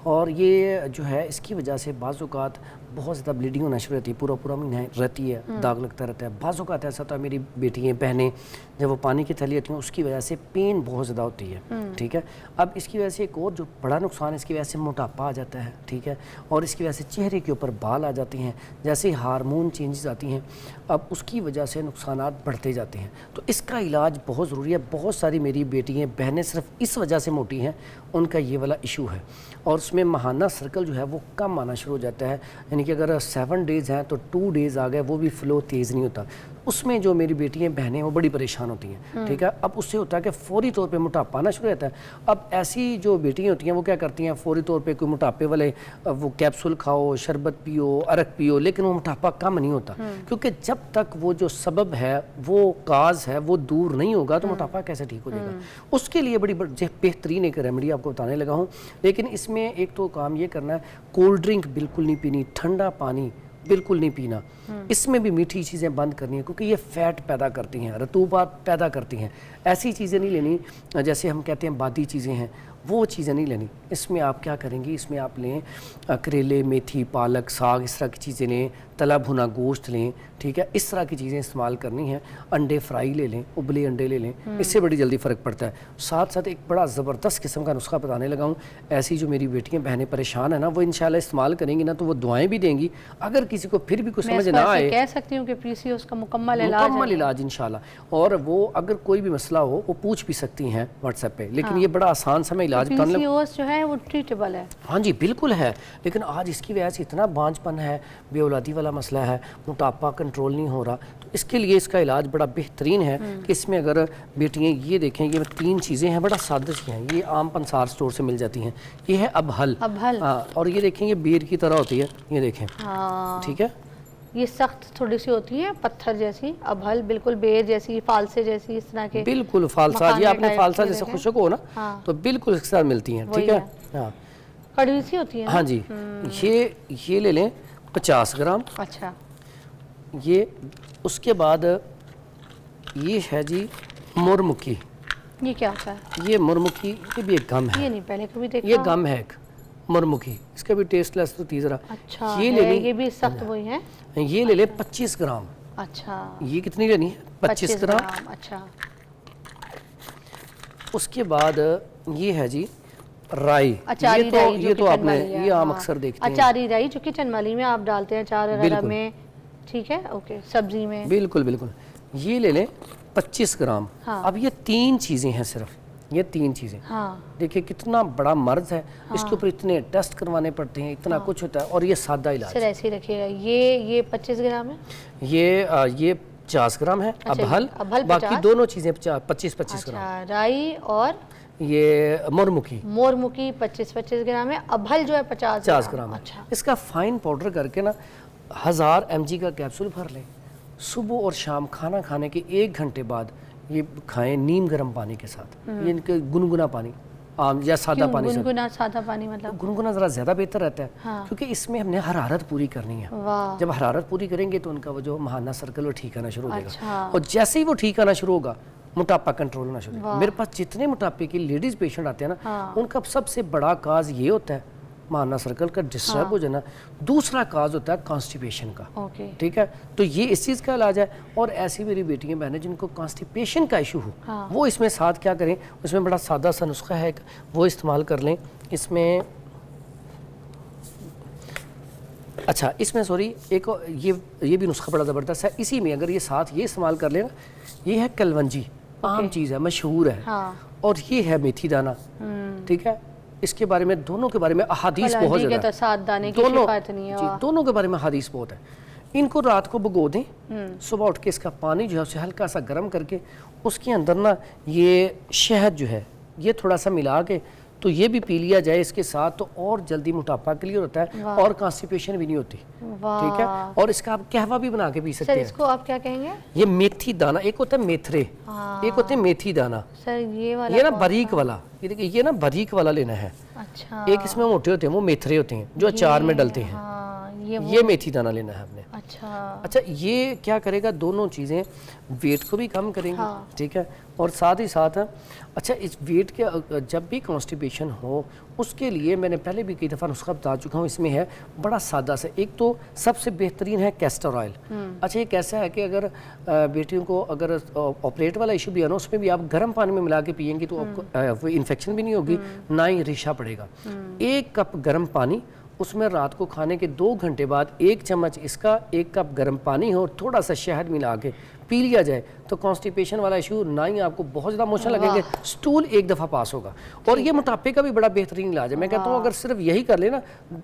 اور یہ جو ہے اس کی وجہ سے بعض اوقات بہت زیادہ بلیڈنگ ہونا شروع ہوتی ہے، پورا مہینہ رہتی ہے، داغ لگتا رہتا ہے. بعض اوقات ایسا ہوتا ہے میری بیٹیاں بہنیں جب وہ پانی کی تھیلی ہوتی ہیں اس کی وجہ سے پین بہت زیادہ ہوتی ہے، ٹھیک ہے. اب اس کی وجہ سے ایک اور جو بڑا نقصان ہے، اس کی وجہ سے موٹاپا آ جاتا ہے، ٹھیک ہے، اور اس کی وجہ سے چہرے کے اوپر بال آ جاتی ہیں، جیسے ہارمون چینجز آتی ہیں، اب اس کی وجہ سے نقصانات بڑھتے جاتے ہیں. تو اس کا علاج بہت ضروری ہے. بہت ساری میری بیٹیاں بہنیں صرف اس وجہ سے موٹی ہیں، ان کا یہ والا ایشو ہے، اور اس میں ماہانہ سرکل جو ہے وہ کم آنا شروع ہو جاتا ہے. یعنی کہ اگر 7 ڈیز ہیں تو 2 ڈیز آ گئے، وہ بھی فلو تیز نہیں ہوتا. اس میں جو میری بیٹیاں بہنیں وہ بڑی پریشان ہوتی ہیں، ٹھیک ہے. اب اس سے ہوتا ہے کہ فوری طور پہ موٹاپا آنا شروع ہوتا ہے. اب ایسی جو بیٹیاں ہوتی ہیں وہ کیا کرتی ہیں، فوری طور پہ کوئی موٹاپے والے وہ کیپسول کھاؤ، شربت پیو، عرق پیو، لیکن وہ موٹاپا کم نہیں ہوتا، کیونکہ جب تک وہ جو سبب ہے، وہ کاز ہے، وہ دور نہیں ہوگا تو موٹاپا کیسے ٹھیک ہو جائے گا. اس کے لیے بڑی بہترین ایک ریمیڈی آپ کو بتانے لگا ہوں. لیکن اس میں ایک تو کام یہ کرنا ہے، کولڈ ڈرنک بالکل نہیں پینی، ٹھنڈا پانی بالکل نہیں پینا. اس میں بھی میٹھی چیزیں بند کرنی ہیں کیونکہ یہ فیٹ پیدا کرتی ہیں، رطوبات پیدا کرتی ہیں. ایسی چیزیں نہیں لینی جیسے ہم کہتے ہیں بادی چیزیں ہیں، وہ چیزیں نہیں لینی. اس میں آپ کیا کریں گی، اس میں آپ لیں کریلے، میتھی، پالک، ساگ، اس طرح کی چیزیں لیں، تلا بھنا گوشت لیں، ٹھیک ہے. اس طرح کی چیزیں استعمال کرنی ہیں. انڈے فرائی لے لیں، ابلے انڈے لے لیں، اس سے بڑی جلدی فرق پڑتا ہے. ساتھ ساتھ ایک بڑا زبردست قسم کا نسخہ بتانے لگا ہوں. ایسی جو میری بیٹیاں بہنیں پریشان ہیں نا، وہ انشاءاللہ استعمال کریں گی نا تو وہ دعائیں بھی دیں گی. اگر کسی کو پھر بھی کچھ سمجھ نہ آئے،
کہہ سکتی ہوں کہ پی سی او اس کا مکمل
علاج انشاءاللہ. اور وہ اگر کوئی بھی مسئلہ ہو وہ پوچھ بھی سکتی ہیں واٹس ایپ پہ. لیکن یہ بڑا آسان سا میں علاج
پی سی او جو ہے وہ ٹریٹیبل ہے.
ہاں جی بالکل ہے. لیکن آج اس کی وجہ سے اتنا بانجھ پن ہے، بے اولادی والا مسئلہ ہے، موٹاپا کنٹرول نہیں ہو رہا. تو اس کے لیے اس کا علاج بڑا بہترین ہے کہ اس میں اگر بیٹیاں یہ دیکھیں، یہ 3 چیزیں ہیں بڑا سادہ سی ہیں، یہ عام پنسار سٹور سے مل جاتی ہیں. یہ ہے ابہل، اور یہ دیکھیں یہ بیر کی طرح ہوتی ہے، یہ دیکھیں، ٹھیک ہے.
یہ سخت تھوڑی سی ہوتی ہے، پتھر جیسی. ابہل بالکل بیر جیسی، فالسے جیسی، اس طرح کے.
بالکل فالسا، یہ آپ نے فالسا جیسے خشک ہو نا تو بالکل اس کے ساتھ ملتی ہیں، ٹھیک ہے. ہاں
کڑوی سی ہوتی ہے.
ہاں جی. یہ لے لیں 50 گرام.
اچھا.
یہ اس کے بعد یہ ہے جی مرمکی.
یہ کیا ہوتا ہے؟
یہ مرمکی، یہ بھی ایک گم ہے.
یہ نہیں پہلے کبھی دیکھا.
یہ گم ہے ایک مرمکی، اس کا بھی ٹیسٹ لیس ہوتی ذرا.
اچھا. یہ لے لیں، یہ بھی سخت وہی ہے.
یہ لے لیں 25 گرام.
اچھا.
یہ کتنی لینی ہے؟ 25 گرام.
اچھا.
اس کے بعد یہ ہے جی رائی. یہ تو آپ نے یہ عام اکثر دیکھتے ہیں،
اچاری رائی جو کچن والی میں آپ ڈالتے ہیں اچار وغیرہ میں، ٹھیک ہے. اوکے. سبزی میں
بالکل. یہ لے لیں 25 گرام. اب یہ 3 چیزیں ہیں، صرف یہ 3 چیزیں. دیکھیں کتنا بڑا مرض ہے، اس کے اوپر اتنے ٹیسٹ کروانے پڑتے ہیں، اتنا کچھ ہوتا ہے، اور یہ سادہ علاج.
سر ایسے ہی رکھیے گا. یہ 25 گرام ہے.
یہ 50 گرام ہے ابہل. باقی دونوں چیزیں 25 گرام.
رائی اور
یہ مرمکی
25 گرام ہے. ابہل جو ہے 50
گرام ہے. اس کا فائن پاؤڈر کر کے نا 1000 mg کا کیپسول بھر لیں. صبح اور شام کھانا کھانے کے 1 گھنٹے بعد یہ کھائیں نیم گرم پانی کے ساتھ. یہ ان کے گنگنا پانی یا سادہ پانی.
سادہ پانی مطلب
گنگنا ذرا زیادہ بہتر رہتا ہے، کیونکہ اس میں ہم نے حرارت پوری کرنی ہے. جب حرارت پوری کریں گے تو ان کا وہ جو ماہانہ سرکل وہ ٹھیک آنا شروع ہو جائے گا. اور جیسے ہی وہ ٹھیک آنا شروع ہوگا موٹاپا کنٹرول ہونا شروع ہوگا. میرے پاس جتنے موٹاپے کی لیڈیز پیشنٹ آتے ہیں نا، ان کا سب سے بڑا کاز یہ ہوتا ہے ماہانہ سرکل کا ڈسٹرب ہو جانا. دوسرا کاز ہوتا ہے کانسٹیپیشن کا، ٹھیک ہے. تو یہ اس چیز کا علاج ہے. اور ایسی میری بیٹیاں بہنیں جن کو کانسٹیپیشن کا ایشو ہو، وہ اس میں ساتھ کیا کریں، اس میں بڑا سادہ سا نسخہ ہے، وہ استعمال کر لیں. اس میں اچھا اس میں سوری ایک یہ بھی نسخہ بڑا زبردست ہے, اسی میں اگر یہ ساتھ یہ استعمال کر لینا, یہ ہے کلونجی, عام چیز ہے, مشہور ہے, اور یہ ہے میتھی دانہ, ٹھیک ہے. اس کے بارے میں دونوں کے بارے میں احادیث بہت زیادہ ہے, دونوں کے بارے میں احادیث بہت ہے. ان کو رات کو بھگو دیں, صبح اٹھ کے اس کا پانی جو ہے اسے ہلکا سا گرم کر کے اس کے اندر نا یہ شہد جو ہے یہ تھوڑا سا ملا کے تو یہ بھی پی لیا جائے اس کے ساتھ, تو اور جلدی موٹاپا کلیئر ہوتا ہے اور کانسٹیپیشن بھی نہیں ہوتی, ٹھیک ہے. اور اس کا آپ قہوہ بھی بنا کے پی سکتے ہیں.
اس کو آپ کیا کہیں گے؟
یہ میتھی دانہ, ایک ہوتا ہے میتھرے, ایک ہوتے ہیں میتھی دانہ.
سر
یہ نا باریک والا, یہ نا باریک والا لینا ہے.
اچھا,
ایک اس میں موٹے ہوتے ہیں, وہ میتھرے ہوتے ہیں جو اچار میں ڈلتے ہیں. یہ میتھی دانہ لینا ہے آپ نے. اچھا یہ کیا کرے گا, دونوں چیزیں ویٹ کو بھی کم کریں گے, ٹھیک ہے, اور ساتھ ہی ساتھ اچھا اس ویٹ کے جب بھی کانسٹیپیشن ہو اس کے لیے میں نے پہلے بھی کئی دفعہ نسخہ بتا چکا ہوں, اس میں ہے بڑا سادہ سے. ایک تو سب سے بہترین ہے کیسٹر آئل. اچھا یہ کیسا ہے کہ اگر بیٹیوں کو اگر آپریٹ والا ایشو بھی ہے نا, اس میں بھی آپ گرم پانی میں ملا کے پئیں گے تو آپ کو انفیکشن بھی نہیں ہوگی, نہ ہی ریشہ پڑے گا. 1 کپ گرم پانی, اس میں رات کو کھانے کے 2 گھنٹے بعد 1 چمچ اس کا 1 کپ گرم پانی ہو اور تھوڑا سا شہد ملا کے پی لیا جائے تو کانسٹیپیشن والا ایشو نہ ہی آپ کو بہت زیادہ موشن لگیں گے, سٹول 1 دفعہ پاس ہوگا. اور یہ موٹاپے کا بھی بڑا بہترین علاج ہے. میں کہتا ہوں اگر صرف یہی کر لینا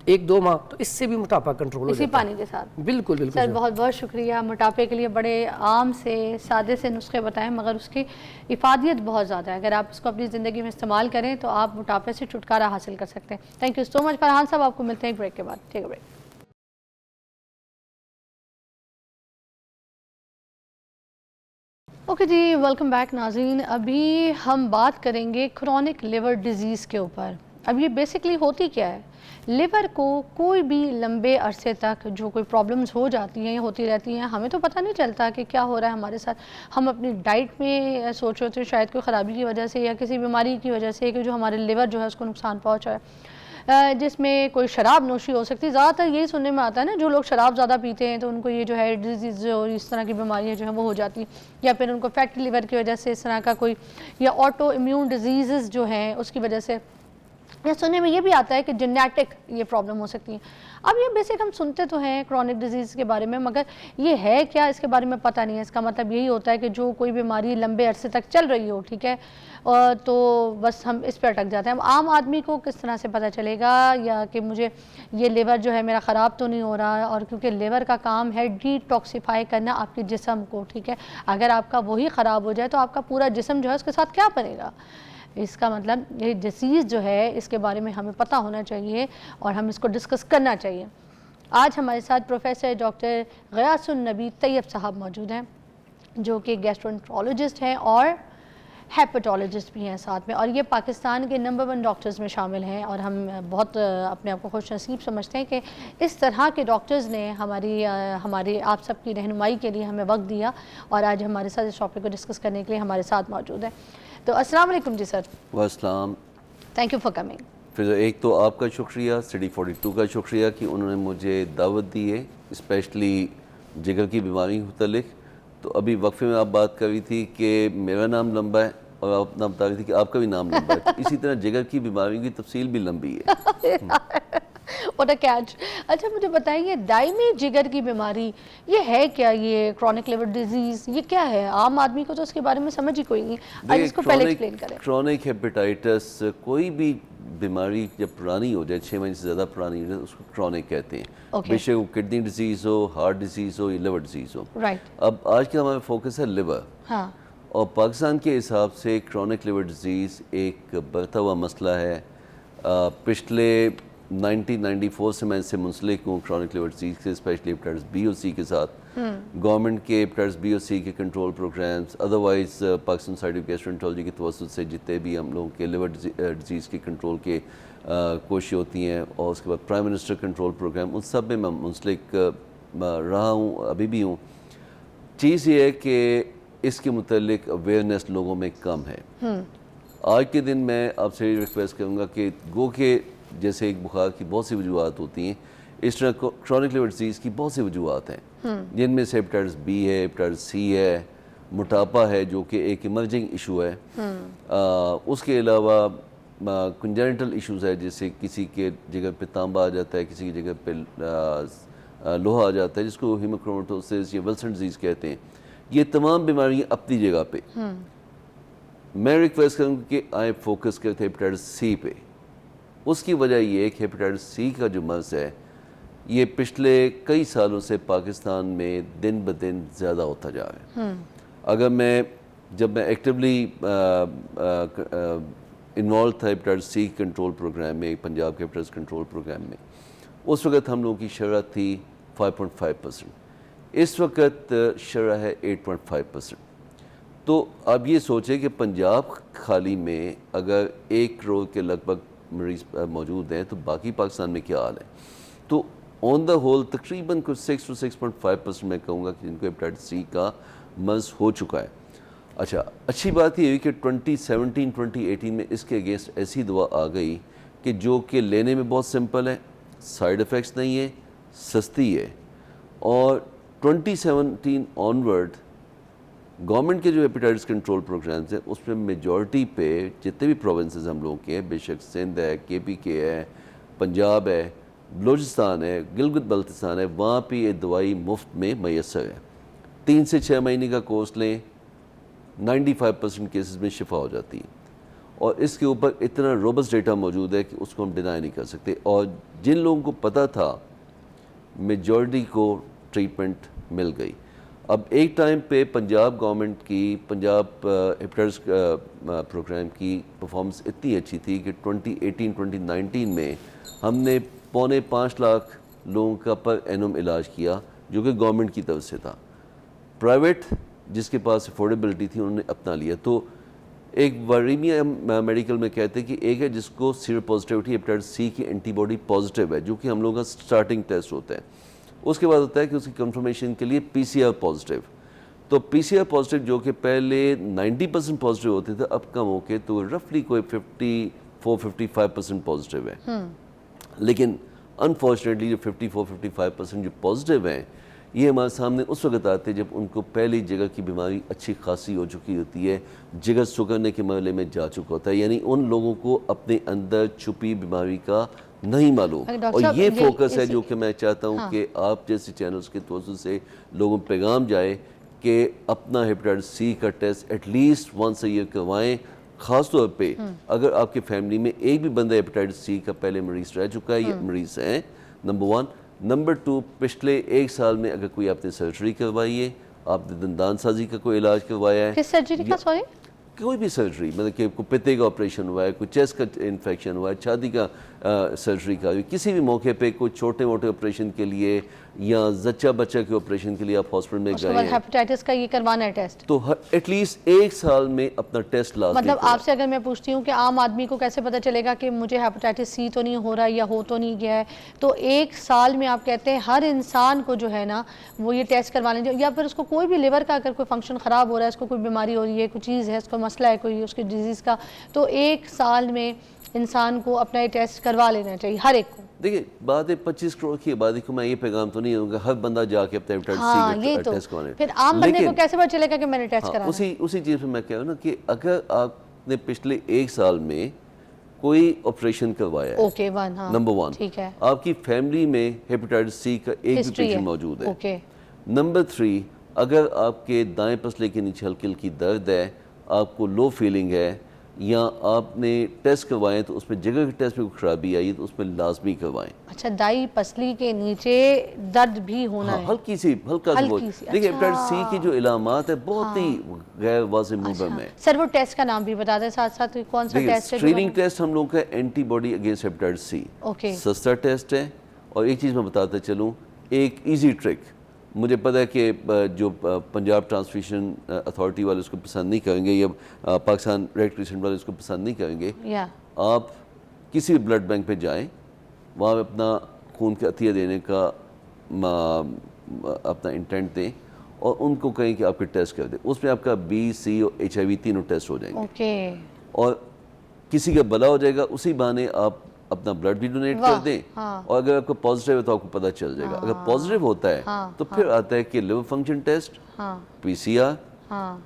1-2 ماہ تو اس سے بھی موٹاپا کنٹرول ہو جاتا ہے
اسی پانی کے ساتھ.
بالکل بالکل
سر بہت بہت شکریہ. موٹاپے کے لیے بڑے عام سے سادے سے نسخے بتائیں مگر اس کی افادیت بہت زیادہ ہے. اگر آپ اس کو اپنی زندگی میں استعمال کریں تو آپ موٹاپے سے چھٹکارا حاصل کر سکتے ہیں. Thank you so much Farhan صاحب. آپ کو ملتے ہیں بریک کے بعد. Take a break. اوکے جی, ویلکم بیک ناظرین. ابھی ہم بات کریں گے کرونک لیور ڈیزیز کے اوپر. اب یہ بیسکلی ہوتی کیا ہے؟ لیور کو کوئی بھی لمبے عرصے تک جو کوئی پرابلمز ہو جاتی ہیں, ہوتی رہتی ہیں, ہمیں تو پتہ نہیں چلتا کہ کیا ہو رہا ہے ہمارے ساتھ. ہم اپنی ڈائٹ میں سوچ رہے تھے شاید کوئی خرابی کی وجہ سے یا کسی بیماری کی وجہ سے کہ جو ہمارے لیور جو ہے اس کو نقصان پہنچا ہے, جس میں کوئی شراب نوشی ہو سکتی ہے. زیادہ تر یہی سننے میں آتا ہے نا, جو لوگ شراب زیادہ پیتے ہیں تو ان کو یہ جو ہے ڈیزیز اور اس طرح کی بیماریاں جو ہیں وہ ہو جاتی ہیں, یا پھر ان کو فیٹی لیور کی وجہ سے اس طرح کا کوئی, یا آٹو امیون ڈیزیزز جو ہیں اس کی وجہ سے, یا سننے میں یہ بھی آتا ہے کہ جینیٹک یہ پرابلم ہو سکتی ہیں. اب یہ بیسک ہم سنتے تو ہیں کرونک ڈیزیز کے بارے میں, مگر یہ ہے کیا اس کے بارے میں پتہ نہیں ہے. اس کا مطلب یہی ہوتا ہے کہ جو کوئی بیماری لمبے عرصے تک چل رہی ہو, ٹھیک ہے, تو بس ہم اس پہ اٹک جاتے ہیں. عام آدمی کو کس طرح سے پتہ چلے گا یا کہ مجھے یہ لیور جو ہے میرا خراب تو نہیں ہو رہا؟ اور کیونکہ لیور کا کام ہے ڈی ٹاکسیفائی کرنا آپ کے جسم کو, ٹھیک ہے. اگر آپ کا وہی خراب ہو جائے تو آپ کا پورا جسم جو ہے اس کے ساتھ کیا بنے گا؟ اس کا مطلب یہ ڈیزیز جو ہے اس کے بارے میں ہمیں پتہ ہونا چاہیے اور ہم اس کو ڈسکس کرنا چاہیے. آج ہمارے ساتھ پروفیسر ڈاکٹر غیاث النبی طیب صاحب موجود ہیں جو کہ گیسٹرونٹرولوجسٹ ہیں اور ہیپاٹولوجسٹ بھی ہیں ساتھ میں, اور یہ پاکستان کے نمبر 1 ڈاکٹرز میں شامل ہیں. اور ہم بہت اپنے آپ کو خوش نصیب سمجھتے ہیں کہ اس طرح کے ڈاکٹرز نے ہماری آپ سب کی رہنمائی کے لیے ہمیں وقت دیا اور آج ہمارے ساتھ اس ٹاپک کو ڈسکس کرنے کے لیے ہمارے ساتھ موجود ہیں. تو السلام علیکم جی سر.
والسلام.
Thank you for coming.
پھر ایک تو آپ کا شکریہ, سٹی 42 کا شکریہ کہ انہوں نے مجھے دعوت دی ہے, اسپیشلی جگر کی بیماری کے متعلق. تو ابھی وقفے میں آپ بات کر رہی تھی کہ میرا نام لمبا ہے اور آپ اپنا بتا رہی تھی کہ آپ کا بھی نام لمبا ہے, تو اسی طرح جگر کی بیماریوں کی تفصیل بھی لمبی ہے.
What a catch. اچھا مجھے بتائیے دائمی جگر کی بیماری یہ ہے کیا؟ یہ کرونک لیور ڈیزیز یہ کیا ہے؟ عام آدمی کو تو اس کے بارے میں سمجھ ہی کوئی نہیں. آج اس کو پہلے ایکسپلین کریں.
کرونک ہیپیٹائٹس کوئی بھی بیماری جب پرانی ہو جائے, 6 مہینے سے زیادہ پرانی ہو جائے, اس کو کرونک کہتے ہیں. بے شک وہ کڈنی ڈیزیز ہو, ہارٹ ڈیزیز ہو یا لیور ڈیزیز ہو. اب آج کے ہمارا فوکس ہے لیور. اور پاکستان کے حساب سے کرونک لیور ڈیزیز ایک بڑھتا ہوا مسئلہ ہے. پچھلے 1994 سے میں اس سے منسلک ہوں کرونک لیور ڈیزیز سے, اسپیشلی ہیپاٹائٹس بی اور سی کے ساتھ. گورنمنٹ کے ہیپاٹائٹس بی اور سی کے control programs, otherwise Pakistan society of gastroenterology کے توسط سے جتنے بھی ہم لوگوں کے لیور ڈیزیز کے کنٹرول کے کوششیں ہوتی ہیں, اور اس کے بعد پرائم منسٹر کنٹرول پروگرام, ان سب میں منسلک رہا ہوں, ابھی بھی ہوں. چیز یہ ہے کہ اس کے متعلق اویئرنیس لوگوں میں کم ہے. آج کے دن میں آپ سے ریکویسٹ کروں گا کہ گو کہ جیسے ایک بخار کی بہت سی وجوہات ہوتی ہیں, اس طرح کرونک لیور ڈیزیز کی بہت سی وجوہات ہیں, جن میں سے ہیپاٹائٹس بی ہے, ہیپاٹائٹس سی ہے, موٹاپا ہے جو کہ ایک ایمرجنگ ایشو ہے. اس کے علاوہ کنجنٹل ایشوز ہے، جیسے کسی کے جگہ پہ تانبا آ جاتا ہے، کسی کی جگہ پہ لوہا آ جاتا ہے، جس کو ہیموکرومٹوسس یا ولسن ڈیزیز کہتے ہیں، یہ تمام بیماریاں اپنی جگہ پہ. میں ریکویسٹ کروں کہ آئے فوکس کرتے ہیپیٹائٹس سی پہ. اس کی وجہ یہ ہے کہ ہیپیٹائٹس سی کا جو مرض ہے یہ پچھلے کئی سالوں سے پاکستان میں دن بدن زیادہ ہوتا جا رہا ہے. اگر جب میں ایکٹیولی انوالو تھا ہیپیٹائٹس سی کنٹرول پروگرام میں، پنجاب کے ہیپیٹائٹس کنٹرول پروگرام میں، اس وقت ہم لوگوں کی شرح تھی 5.5%. اس وقت شرح ہے 8.5%. تو اب یہ سوچیں کہ پنجاب خالی میں اگر 1 کروڑ کے لگ بھگ مریض موجود ہیں تو باقی پاکستان میں کیا حال ہے. تو آن دا ہول تقریباً کچھ 6 to 6.5% میں کہوں گا کہ جن کو ہیپیٹائٹس سی کا مرض ہو چکا ہے. اچھا، اچھی بات یہ ہوئی کہ 2017-2018 میں اس کے اگینسٹ ایسی دوا آ گئی کہ جو کہ لینے میں بہت سمپل ہے، سائیڈ ایفیکٹس نہیں ہے، سستی ہے. اور 2017 آنورڈ گورنمنٹ کے جو ہیپیٹائٹس کنٹرول پروگرامز ہیں اس میں میجورٹی پہ جتنے بھی پروونسز ہم لوگوں کے ہیں، بے شک سندھ ہے، KPK ہے، پنجاب ہے، بلوچستان ہے، گلگت بلتستان ہے، وہاں پہ یہ دوائی مفت میں میسر ہے. 3 سے 6 مہینے کا کورس لیں، 95% کیسز میں شفا ہو جاتی ہے. اور اس کے اوپر اتنا روبسٹ ڈیٹا موجود ہے کہ اس کو ہم ڈینائی نہیں کر سکتے. اور جن لوگوں کو پتہ تھا میجورٹی کو ٹریٹمنٹ مل گئی. اب ایک ٹائم پہ پنجاب گورنمنٹ کی، پنجاب ہیپیٹائٹس پروگرام کی پرفارمنس اتنی اچھی تھی کہ 2018-2019 میں ہم نے 4.25 لاکھ لوگوں کا پر اینم علاج کیا جو کہ گورنمنٹ کی طرف سے تھا. پرائیویٹ جس کے پاس افورڈیبلٹی تھی انہوں نے اپنا لیا. تو ایک وریمیا میڈیکل میں کہتے ہیں کہ ایک ہے جس کو سیرو پازیٹیوٹی ہیپیٹائٹس سی کی اینٹی باڈی پازیٹیو ہے، جو کہ ہم لوگوں کا سٹارٹنگ ٹیسٹ ہوتا ہے. اس کے بعد ہوتا ہے کہ اس کی کنفرمیشن کے لیے PCR پازیٹیو. تو PCR پازیٹیو جو کہ پہلے 90% پازیٹیو ہوتے تھے، اب کم ہو کے تو رفلی کوئی 54-55% پازیٹیو ہے. لیکن انفارچونیٹلی جو 54-55% جو پازیٹیو ہیں یہ ہمارے سامنے اس وقت آتے ہیں جب ان کو پہلی جگہ کی بیماری اچھی خاصی ہو چکی ہوتی ہے، جگر سگڑنے کے مرحلے میں جا چکا ہوتا ہے. یعنی ان لوگوں کو اپنے اندر چھپی بیماری کا نہیں معلوم. اور یہ فوکس ہے جو کہ میں چاہتا ہوں کہ آپ جیسے چینلز کے توسط سے لوگوں کو پیغام جائے کہ اپنا ہیپیٹائٹس سی کا test at least once a year کروائیں. خاص طور پہ اگر آپ کے فیملی میں ایک بھی بندہ ہیپیٹائٹس سی کا پہلے مریض رہ چکا ہے یا مریض ہیں، نمبر 1. نمبر 2، پچھلے 1 سال میں اگر کوئی آپ نے سرجری کروائی ہے، آپ نے دندان سازی کا کوئی علاج کروایا ہے،
کس سرجری کا؟ سوری،
کوئی بھی سرجری، مطلب کہ کوئی پتے کا آپریشن ہوا ہے، کوئی چیسٹ کا انفیکشن ہوا ہے، چھاتی کا سرجری کا، کسی بھی موقع پہ کوئی چھوٹے موٹے آپریشن کے لیے یا زچہ بچہ کے آپریشن کے لیے آپ ہاسپٹل میں گئے ہیں،
ہیپیٹائٹس کا یہ کروانا ہے ٹیسٹ،
تو ایٹ لیسٹ 1 سال میں اپنا ٹیسٹ لازمی.
مطلب آپ سے اگر میں پوچھتی ہوں کہ عام آدمی کو کیسے پتہ چلے گا کہ مجھے ہیپیٹائٹس سی تو نہیں ہو رہا یا ہو تو نہیں گیا ہے، تو 1 سال میں آپ کہتے ہیں ہر انسان کو جو ہے نا وہ یہ ٹیسٹ کروا لیں، یا پھر اس کو کوئی بھی لیور کا اگر کوئی فنکشن خراب ہو رہا ہے، اس کو کوئی بیماری ہو رہی ہے، کوئی چیز ہے، اس کو مسئلہ ہے کوئی اس کی ڈیزیز کا، تو 1 سال میں انسان کو اپنا یہ ٹیسٹ کروا لینا چاہیے ہر ایک کو.
دیکھیں بات ہے 25 کروڑ کی آبادی کو میں یہ پیغام تو نہیں ہوں گا ہر بندہ جا کے اپنا ہیپیٹائٹس سی کا ٹیسٹ کروانے.
پھر عام بندے کو کیسے پتہ چلے گا کہ میں نے ٹیسٹ کرانا ہے؟
اسی چیز پہ میں کہہ رہا ہوں نا کہ اگر آپ نے پچھلے 1 سال میں کوئی آپریشن کروایا ہے، نمبر 1، آپ کی فیملی میں ہیپیٹائٹس سی کا ایک بھی پیشنٹ موجود ہے. نمبر 3، اگر آپ کے دائیں پسلے کے نیچے ہلکی ہلکی درد ہے، آپ کو لو فیلنگ ہے، یا آپ نے ٹیسٹ کروائے تو اس میں جگہ کے ٹیسٹ میں کوئی خرابی آئی تو اس میں لازمی کروائیں.
اچھا، دائیں پسلی کے نیچے درد بھی ہونا ہے؟
ہلکا سی دیکھیں ہیپیٹائٹس سی کی جو علامات ہے بہت ہی غیر واضح مبہم ہے.
سر وہ ٹیسٹ کا نام بھی بتا دیں ساتھ ساتھ، کون سا ٹیسٹ ہے؟
اسکریننگ ٹیسٹ ہم لوگوں کا اینٹی باڈی اگینسٹ ہیپیٹائٹس سی، سستا ٹیسٹ ہے. اور ایک چیز میں بتاتا چلوں، ایک ایزی ٹرک، مجھے پتہ ہے کہ جو پنجاب ٹرانسفیوژن اتھارٹی والے اس کو پسند نہیں کریں گے یا پاکستان ریڈ کریسنٹ والے اس کو پسند نہیں کریں گے. آپ کسی بھی بلڈ بینک پہ جائیں، وہاں اپنا خون کا عطیہ دینے کا اپنا انٹینٹ دیں اور ان کو کہیں کہ آپ کے ٹیسٹ کر دیں. اس میں آپ کا B, C اور HIV تینوں ٹیسٹ ہو جائیں گے. اور کسی کا بلا ہو جائے گا، اسی بہانے آپ اپنا بلڈ بھی ڈونیٹ کر دیں. اور اگر آپ کو پازیٹیو ہے تو آپ کو پتہ چل جائے گا. اگر پازیٹیو ہوتا ہے تو پھر آتا ہے کہ لیور فنکشن ٹیسٹ، PCR،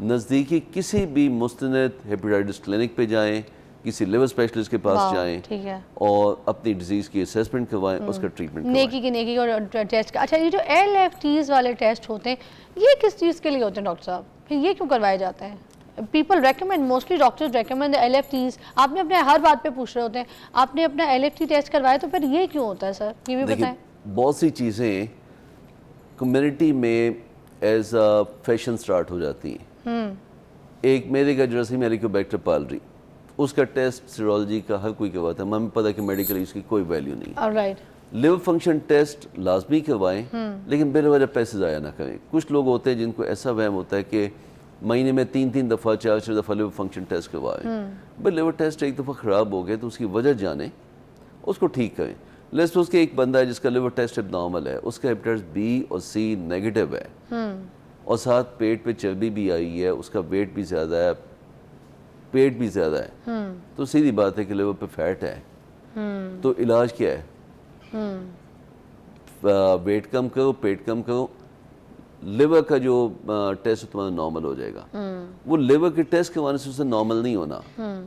نزدیکی کسی بھی مستند ہیپیٹائٹس کلینک پہ جائیں، کسی لیور اسپیشلسٹ کے پاس جائیں اور اپنی ڈیزیز کی اسیسمنٹ کروائیں, اس کا ٹریٹمنٹ کروائیں.
نیکی اور ٹیسٹ. اچھا یہ جو LFTs والے ٹیسٹ ہوتے ہیں یہ کس چیز کے لیے ہوتے ہیں ڈاکٹر صاحب, پھر یہ کیوں کروائے جاتے ہیں؟ People recommend, mostly doctors recommend LFTs. آپ نے اپنے ہر بات پہ پوچھ رہے ہوتے ہیں, آپ نے اپنا LFT ٹیسٹ کروایا تو پھر یہ کیوں ہوتا ہے سر, یہ بھی بتائیں.
بہت سی چیزیں کمیونٹی میں ایز اے فیشن سٹارٹ ہو جاتی ہیں. ایک میرے کا جراسیم ہیلیکوبیکٹر پالری, اس کا ٹیسٹ سیرولوجی کا ہر کوئی کرواتا ہے, ہمیں پتہ کہ میڈیکلی اس کی کوئی ویلیو نہیں. لیور فنکشن ٹیسٹ لازمی کروائیں لیکن بے وجہ پیسے ضائع نہ کریں. کچھ لوگ ہوتے ہیں جن کو ایسا وہم ہوتا ہے کہ مہینے میں 3 دفعہ 4 دفعہ لیور فنکشن ٹیسٹ کروائیں. بھائی لیور ٹیسٹ ایک دفعہ خراب ہو گئے تو اس کی وجہ جانیں, اس کو ٹھیک کریں. لیٹس اس کے ایک بندہ ہے جس کا لیور ٹیسٹ اب نارمل ہے, اس کا ہیپیٹائٹس B اور C نیگیٹو ہے اور ساتھ پیٹ پہ چربی بھی آئی ہے, اس کا ویٹ بھی زیادہ ہے, پیٹ بھی زیادہ ہے, تو سیدھی بات ہے کہ لیور پہ فیٹ ہے. تو علاج کیا ہے؟ ویٹ کم کرو, پیٹ کم کرو, لیور کا جو ٹیسٹ تمہارا نارمل ہو جائے گا. وہ لیور کے ٹیسٹ کروانے سے اسے نارمل نہیں ہونا,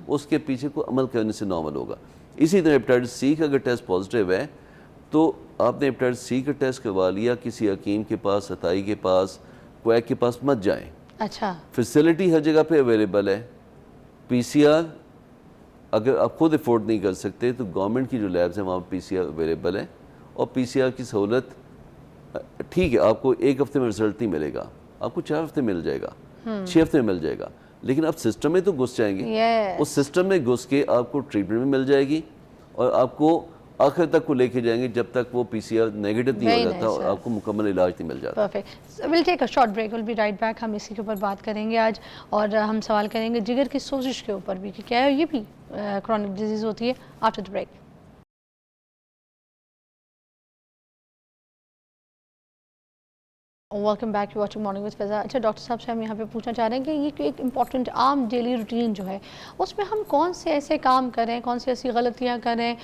اس کے پیچھے کو عمل کرنے سے نارمل ہوگا. اسی طرح ہیپیٹائٹس C کا اگر ٹیسٹ پازیٹیو ہے تو آپ نے ہیپیٹائٹس C کا ٹیسٹ کروا لیا, کسی حکیم کے پاس, عطائی کے پاس, کویک کے پاس مت جائیں.
اچھا
فیسلٹی ہر جگہ پہ اویلیبل ہے. PCR اگر آپ خود افورڈ نہیں کر سکتے تو گورنمنٹ کی جو لیبز ہیں وہاں PCR اویلیبل ہے, اور PCR کی سہولت ٹھیک ہے آپ کو 1 ہفتے میں رزلٹ نہیں ملے گا, آپ کو 4 ہفتے مل جائے گا, 6 ہفتے میں مل جائے گا, لیکن آپ سسٹم میں تو گھس جائیں گے. اس سسٹم میں گھس کے آپ کو ٹریٹمنٹ بھی مل جائے گی اور آپ کو آخر تک کو لے کے جائیں گے جب تک وہ PCR نیگیٹو نہیں ہو جاتا اور آپ کو مکمل علاج نہیں مل جاتا.
Perfect. We'll take a short break, will be right back. ہم اسی کے اوپر بات کریں گے آج, اور ہم سوال کریں گے جگر کی سوزش کے اوپر بھی کہ کیا یہ بھی کرونک ڈیزیز ہوتی ہے. After the break. Welcome back to watching morning with Faza. اچھا ڈاکٹر صاحب سے ہم یہاں پہ پوچھنا چاہ رہے ہیں کہ یہ ایک امپورٹنٹ عام ڈیلی روٹین جو ہے اس میں ہم کون سے ایسے کام کریں, کون سی ایسی غلطیاں کریں,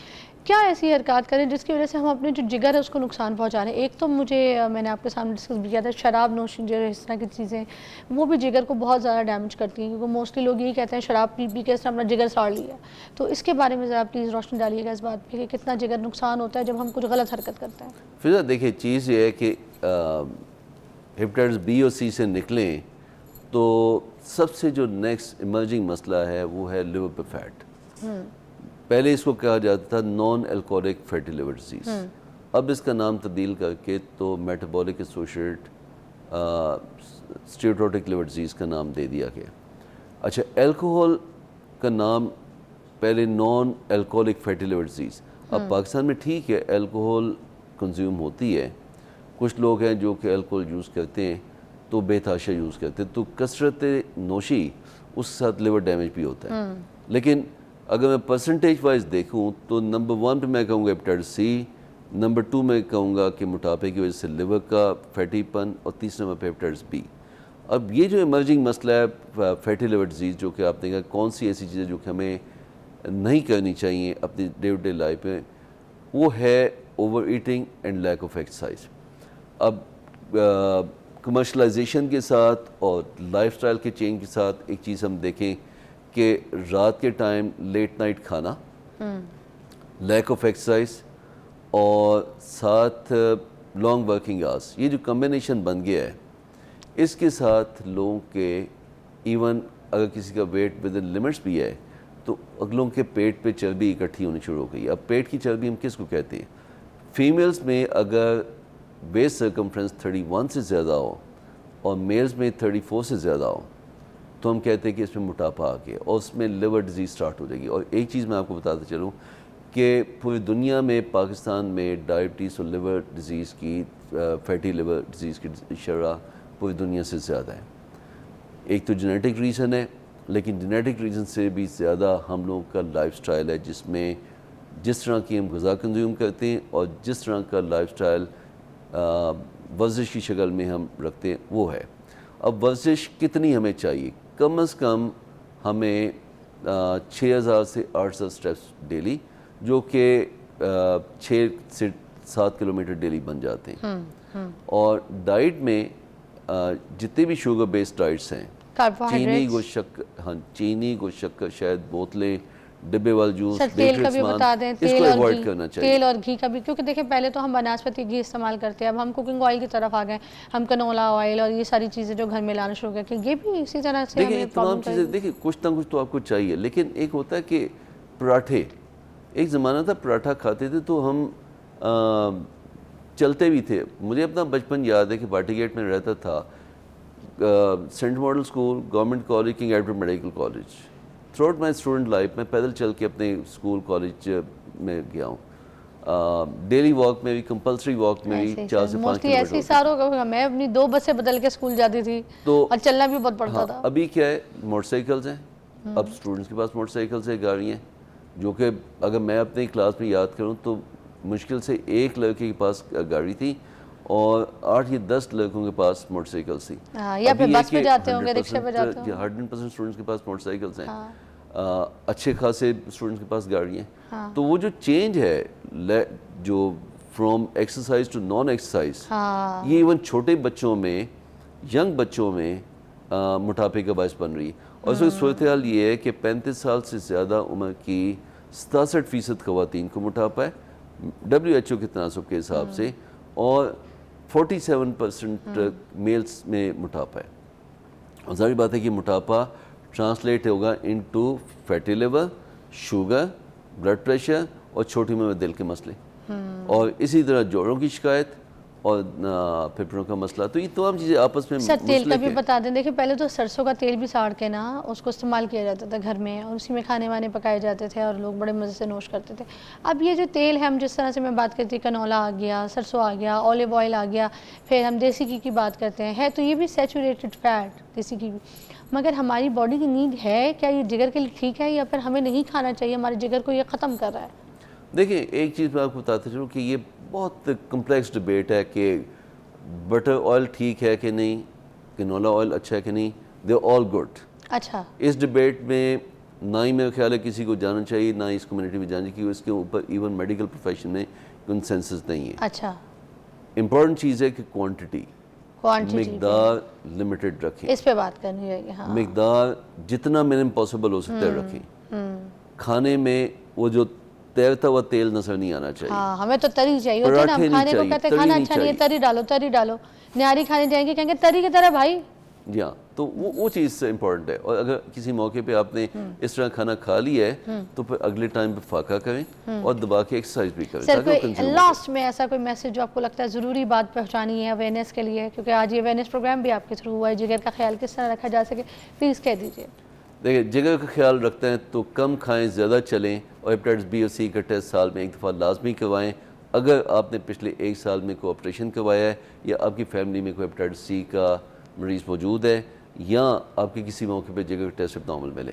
کیا ایسی حرکات کریں جس کی وجہ سے ہم اپنے جو جگر ہے اس کو نقصان پہنچا رہے ہیں. ایک تو میں نے آپ کے سامنے ڈسکس بھی کیا تھا, شراب نوشی جو اس طرح کی چیزیں وہ بھی جگر کو بہت زیادہ ڈیمیج کرتی ہیں, کیونکہ موسٹلی لوگ یہی کہتے ہیں شراب پی کے اس طرح اپنا جگر ساڑ لیا. تو اس کے بارے میں ذرا پلیز روشنی ڈالیے گا اس بات پہ کہ کتنا جگر نقصان ہوتا ہے جب ہم کچھ غلط حرکت کرتے ہیں.
فضا دیکھیں چیز یہ ہے کہ ہیپیٹائٹس B اور C سے نکلیں تو سب سے جو نیکسٹ ایمرجنگ مسئلہ ہے وہ ہے لیور پہ فیٹ. پہلے اس کو کہا جاتا تھا non alcoholic fatty liver disease, اب اس کا نام تبدیل کر کے تو metabolic associated steatotic liver disease کا نام دے دیا گیا. اچھا الکوہول کا نام پہلے non alcoholic fatty liver disease. اب پاکستان میں ٹھیک ہے الکوہول کنزیوم ہوتی ہے, کچھ لوگ ہیں جو کہ الکوہول یوز کرتے ہیں تو بے تحاشا یوز کرتے ہیں, تو کثرت نوشی اس کے ساتھ لیور ڈیمیج بھی ہوتا ہے. لیکن اگر میں پرسنٹیج وائز دیکھوں تو نمبر 1 پہ میں کہوں گا ہیپیٹائٹس C, نمبر 2 میں کہوں گا کہ موٹاپے کی وجہ سے لیور کا فیٹی پن, اور تیسرے نمبر پہ ہیپیٹائٹس B. اب یہ جو ایمرجنگ مسئلہ ہے فیٹی لیور ڈیزیز, جو کہ آپ نے کہا کون سی ایسی چیزیں جو کہ ہمیں نہیں کرنی چاہیے اپنی ڈے ٹو ڈے لائف میں, وہ ہے over eating and lack of exercise. اب کمرشلائزیشن کے ساتھ اور لائف سٹائل کے چینج کے ساتھ ایک چیز ہم دیکھیں کہ رات کے ٹائم لیٹ نائٹ کھانا, لیک آف ایکسرسائز اور ساتھ لانگ ورکنگ آورس, یہ جو کمبینیشن بن گیا ہے اس کے ساتھ لوگوں کے ایون اگر کسی کا ویٹ ود ان لمٹس بھی ہے تو اگلوں کے پیٹ پہ چربی اکٹھی ہونی شروع ہو گئی. اب پیٹ کی چربی ہم کس کو کہتے ہیں؟ فیمیلز میں اگر ویسٹ سرکمفرنس 31 سے زیادہ ہو اور میلز میں 34 سے زیادہ ہو تو ہم کہتے ہیں کہ اس میں موٹاپا آ گیا اور اس میں لیور ڈیزیز سٹارٹ ہو جائے گی. اور ایک چیز میں آپ کو بتاتا چلوں کہ پوری دنیا میں پاکستان میں ڈائبٹیز اور لیور ڈیزیز کی فیٹی لیور ڈیزیز کی شرح پوری دنیا سے زیادہ ہے. ایک تو جینیٹک ریزن ہے, لیکن جینیٹک ریزن سے بھی زیادہ ہم لوگوں کا لائف سٹائل ہے, جس میں جس طرح کی ہم غذا کنزیوم کرتے ہیں اور جس طرح کا لائف سٹائل ورزش کی شکل میں ہم رکھتے ہیں وہ ہے. اب ورزش کتنی ہمیں چاہیے؟ کم از کم ہمیں 6000 سے 800 اسٹیپس ڈیلی, جو کہ 6 سے 7 کلومیٹر ڈیلی بن جاتے ہیں. اور ڈائٹ میں جتنے بھی شوگر بیسڈ ڈائٹس ہیں, چینی گوشت شکر شہد بوتلیں, ڈبے والا جوس،
سر تیل کا بھی بتا دیں،
اس کو ایوائڈ کرنا چاہیے.
تیل اور گھی کا بھی، کیونکہ دیکھیں پہلے تو ہم بناسپتی گھی استعمال کرتے ہیں، اب ہم کوکنگ آئل کی طرف آ گئے، ہم کنولا آئل اور یہ ساری چیزیں جو گھر میں لانا شروع کر کے، یہ بھی اسی طرح سے
دیکھیں یہ تمام چیزیں دیکھیں کچھ نہ کچھ تو آپ کو چاہیے. لیکن ایک ہوتا ہے کہ پراٹھے، ایک زمانہ تھا پراٹھا کھاتے تھے تو ہم چلتے بھی تھے. مجھے اپنا بچپن یاد ہے کہ پارٹی گیٹ میں رہتا تھا، Saint Model School, Government College, King Edward Medical College. Throughout my student life میں پیدل چل کے اپنے اسکول کالج میں گیا ہوں. ڈیلی واک میں بھی، کمپلسری واک میں بھی 4 سے 5 کلومیٹر.
ایسی ساروں کا میں اپنی 2 بسیں بدل کے اسکول جاتی تھی اور چلنا بھی بہت پڑتا تھا.
ابھی کیا ہے، موٹر سائیکلز ہیں، اب اسٹوڈنٹس کے پاس موٹر سائیکلز ہیں، گاڑی ہیں، جو کہ اگر میں اپنی کلاس میں یاد کروں تو مشکل سے 1 لڑکے کے پاس گاڑی تھی اور 8 یا 10 لڑکوں کے پاس موٹر سائیکلز تھی.
یا پھر بس پہ جاتے ہوں گے، رکشے پہ جاتے ہوں گے.
100% اسٹوڈنٹس کے پاس موٹر سائیکلز ہیں، اچھے خاصے اسٹوڈنٹس کے پاس گاڑی ہیں. تو وہ جو چینج ہے جو from exercise to non exercise, یہ ایون چھوٹے بچوں میں، ینگ بچوں میں موٹاپے کا باعث بن رہی ہے. اور اس وقت صورتحال یہ ہے کہ 35 سال سے زیادہ عمر کی 67% خواتین کو موٹاپا ہے WHO کے تناسب کے حساب سے، اور 47% میلز میں موٹاپا ہے. اور ظاہر بات ہے کہ موٹاپا ٹرانسلیٹ ہوگا into fatty liver, sugar, blood pressure اور چھوٹی عمر میں دل کے مسئلے، اور اسی طرح جوڑوں کی شکایت اور پھیپھڑوں کا مسئلہ. تو یہ تمام چیزیں آپس میں
سر تیل کا بھی بتا دیں. دیکھیں پہلے تو سرسوں کا تیل بھی ساڑ کے نا اس کو استعمال کیا جاتا تھا گھر میں، اور اسی میں کھانے وانے پکائے جاتے تھے اور لوگ بڑے مزے سے نوش کرتے تھے. اب یہ جو تیل ہے، ہم جس طرح سے میں بات کرتی، کنولا آ گیا، سرسوں آ گیا، اولیو آئل آ گیا، پھر ہم دیسی گھی کی بات کرتے ہیں، ہے تو یہ بھی سیچوریٹڈ فیٹ دیسی گھی بھی. مگر ہماری باڈی کی نیڈ ہے کیا یہ جگر کے لیے ٹھیک ہے، یا پھر ہمیں نہیں کھانا چاہیے، ہمارے جگر کو یہ ختم کر رہا ہے؟
دیکھیں ایک چیز میں آپ کو بتاتا چلوں کہ یہ بہت کمپلیکس ڈبیٹ ہے کہ بٹر آئل ٹھیک ہے کہ نہیں، کنولا آئل اچھا ہے کہ نہیں. دے آل گڈ.
اچھا،
اس ڈبیٹ میں نہ ہی میرا خیال ہے کسی کو جانا چاہیے، نہ ہی اس کمیونٹی میں جانا چاہیے. اس کے اوپر ایون میڈیکل پروفیشن میں کنسنسس نہیں ہے.
اچھا،
امپورٹنٹ چیز ہے کہ کوانٹٹی، مقدار لمیٹڈ رکھیں.
اس پہ بات کرنی ہے. ہاں،
مقدار جتنا منیمم پاسبل ہو سکتا ہے رکھیں. کھانے میں وہ جو تیرتا ہوا تیل نظر نہیں آنا چاہیے.
ہاں، ہمیں تو تری چاہیے ہوتے ہیں نا، ہم کھانے کو کہتے ہیں کھانا اچھا نہیں ہے، تری ڈالو تری ڈالو. نہاری کھانے جائیں گے کہیں گے تری کی طرح بھائی.
جی ہاں، تو وہ چیز امپورٹنٹ ہے. اور اگر کسی موقع پہ آپ نے اس طرح کھانا کھا لیا ہے تو پھر اگلے ٹائم پہ فاقہ کریں اور دبا کے ایکسرسائز بھی کریں.
سر کوئی لاسٹ میں ایسا کوئی میسج جو آپ کو لگتا ہے ضروری بات پہنچانی ہے اویئرنیس کے لیے، کیونکہ آج یہ اویئرنیس پروگرام بھی آپ کے تھرو ہوا ہے، جگر کا خیال کس طرح رکھا جا سکے، پلیز کہہ دیجیے.
دیکھیں جگر کا خیال رکھتے ہیں تو کم کھائیں، زیادہ چلیں، اور ہیپیٹائٹس بی اور سی کا ٹیسٹ سال میں 1 دفعہ لازمی کروائیں. اگر آپ نے پچھلے 1 سال میں کوئی آپریشن کروایا ہے، یا آپ کی فیملی میں کوئی ہیپیٹائٹس سی کا مریض موجود ہے، یا آپ کے کسی موقع پہ جگر کا ٹیسٹ ابنارمل ملے.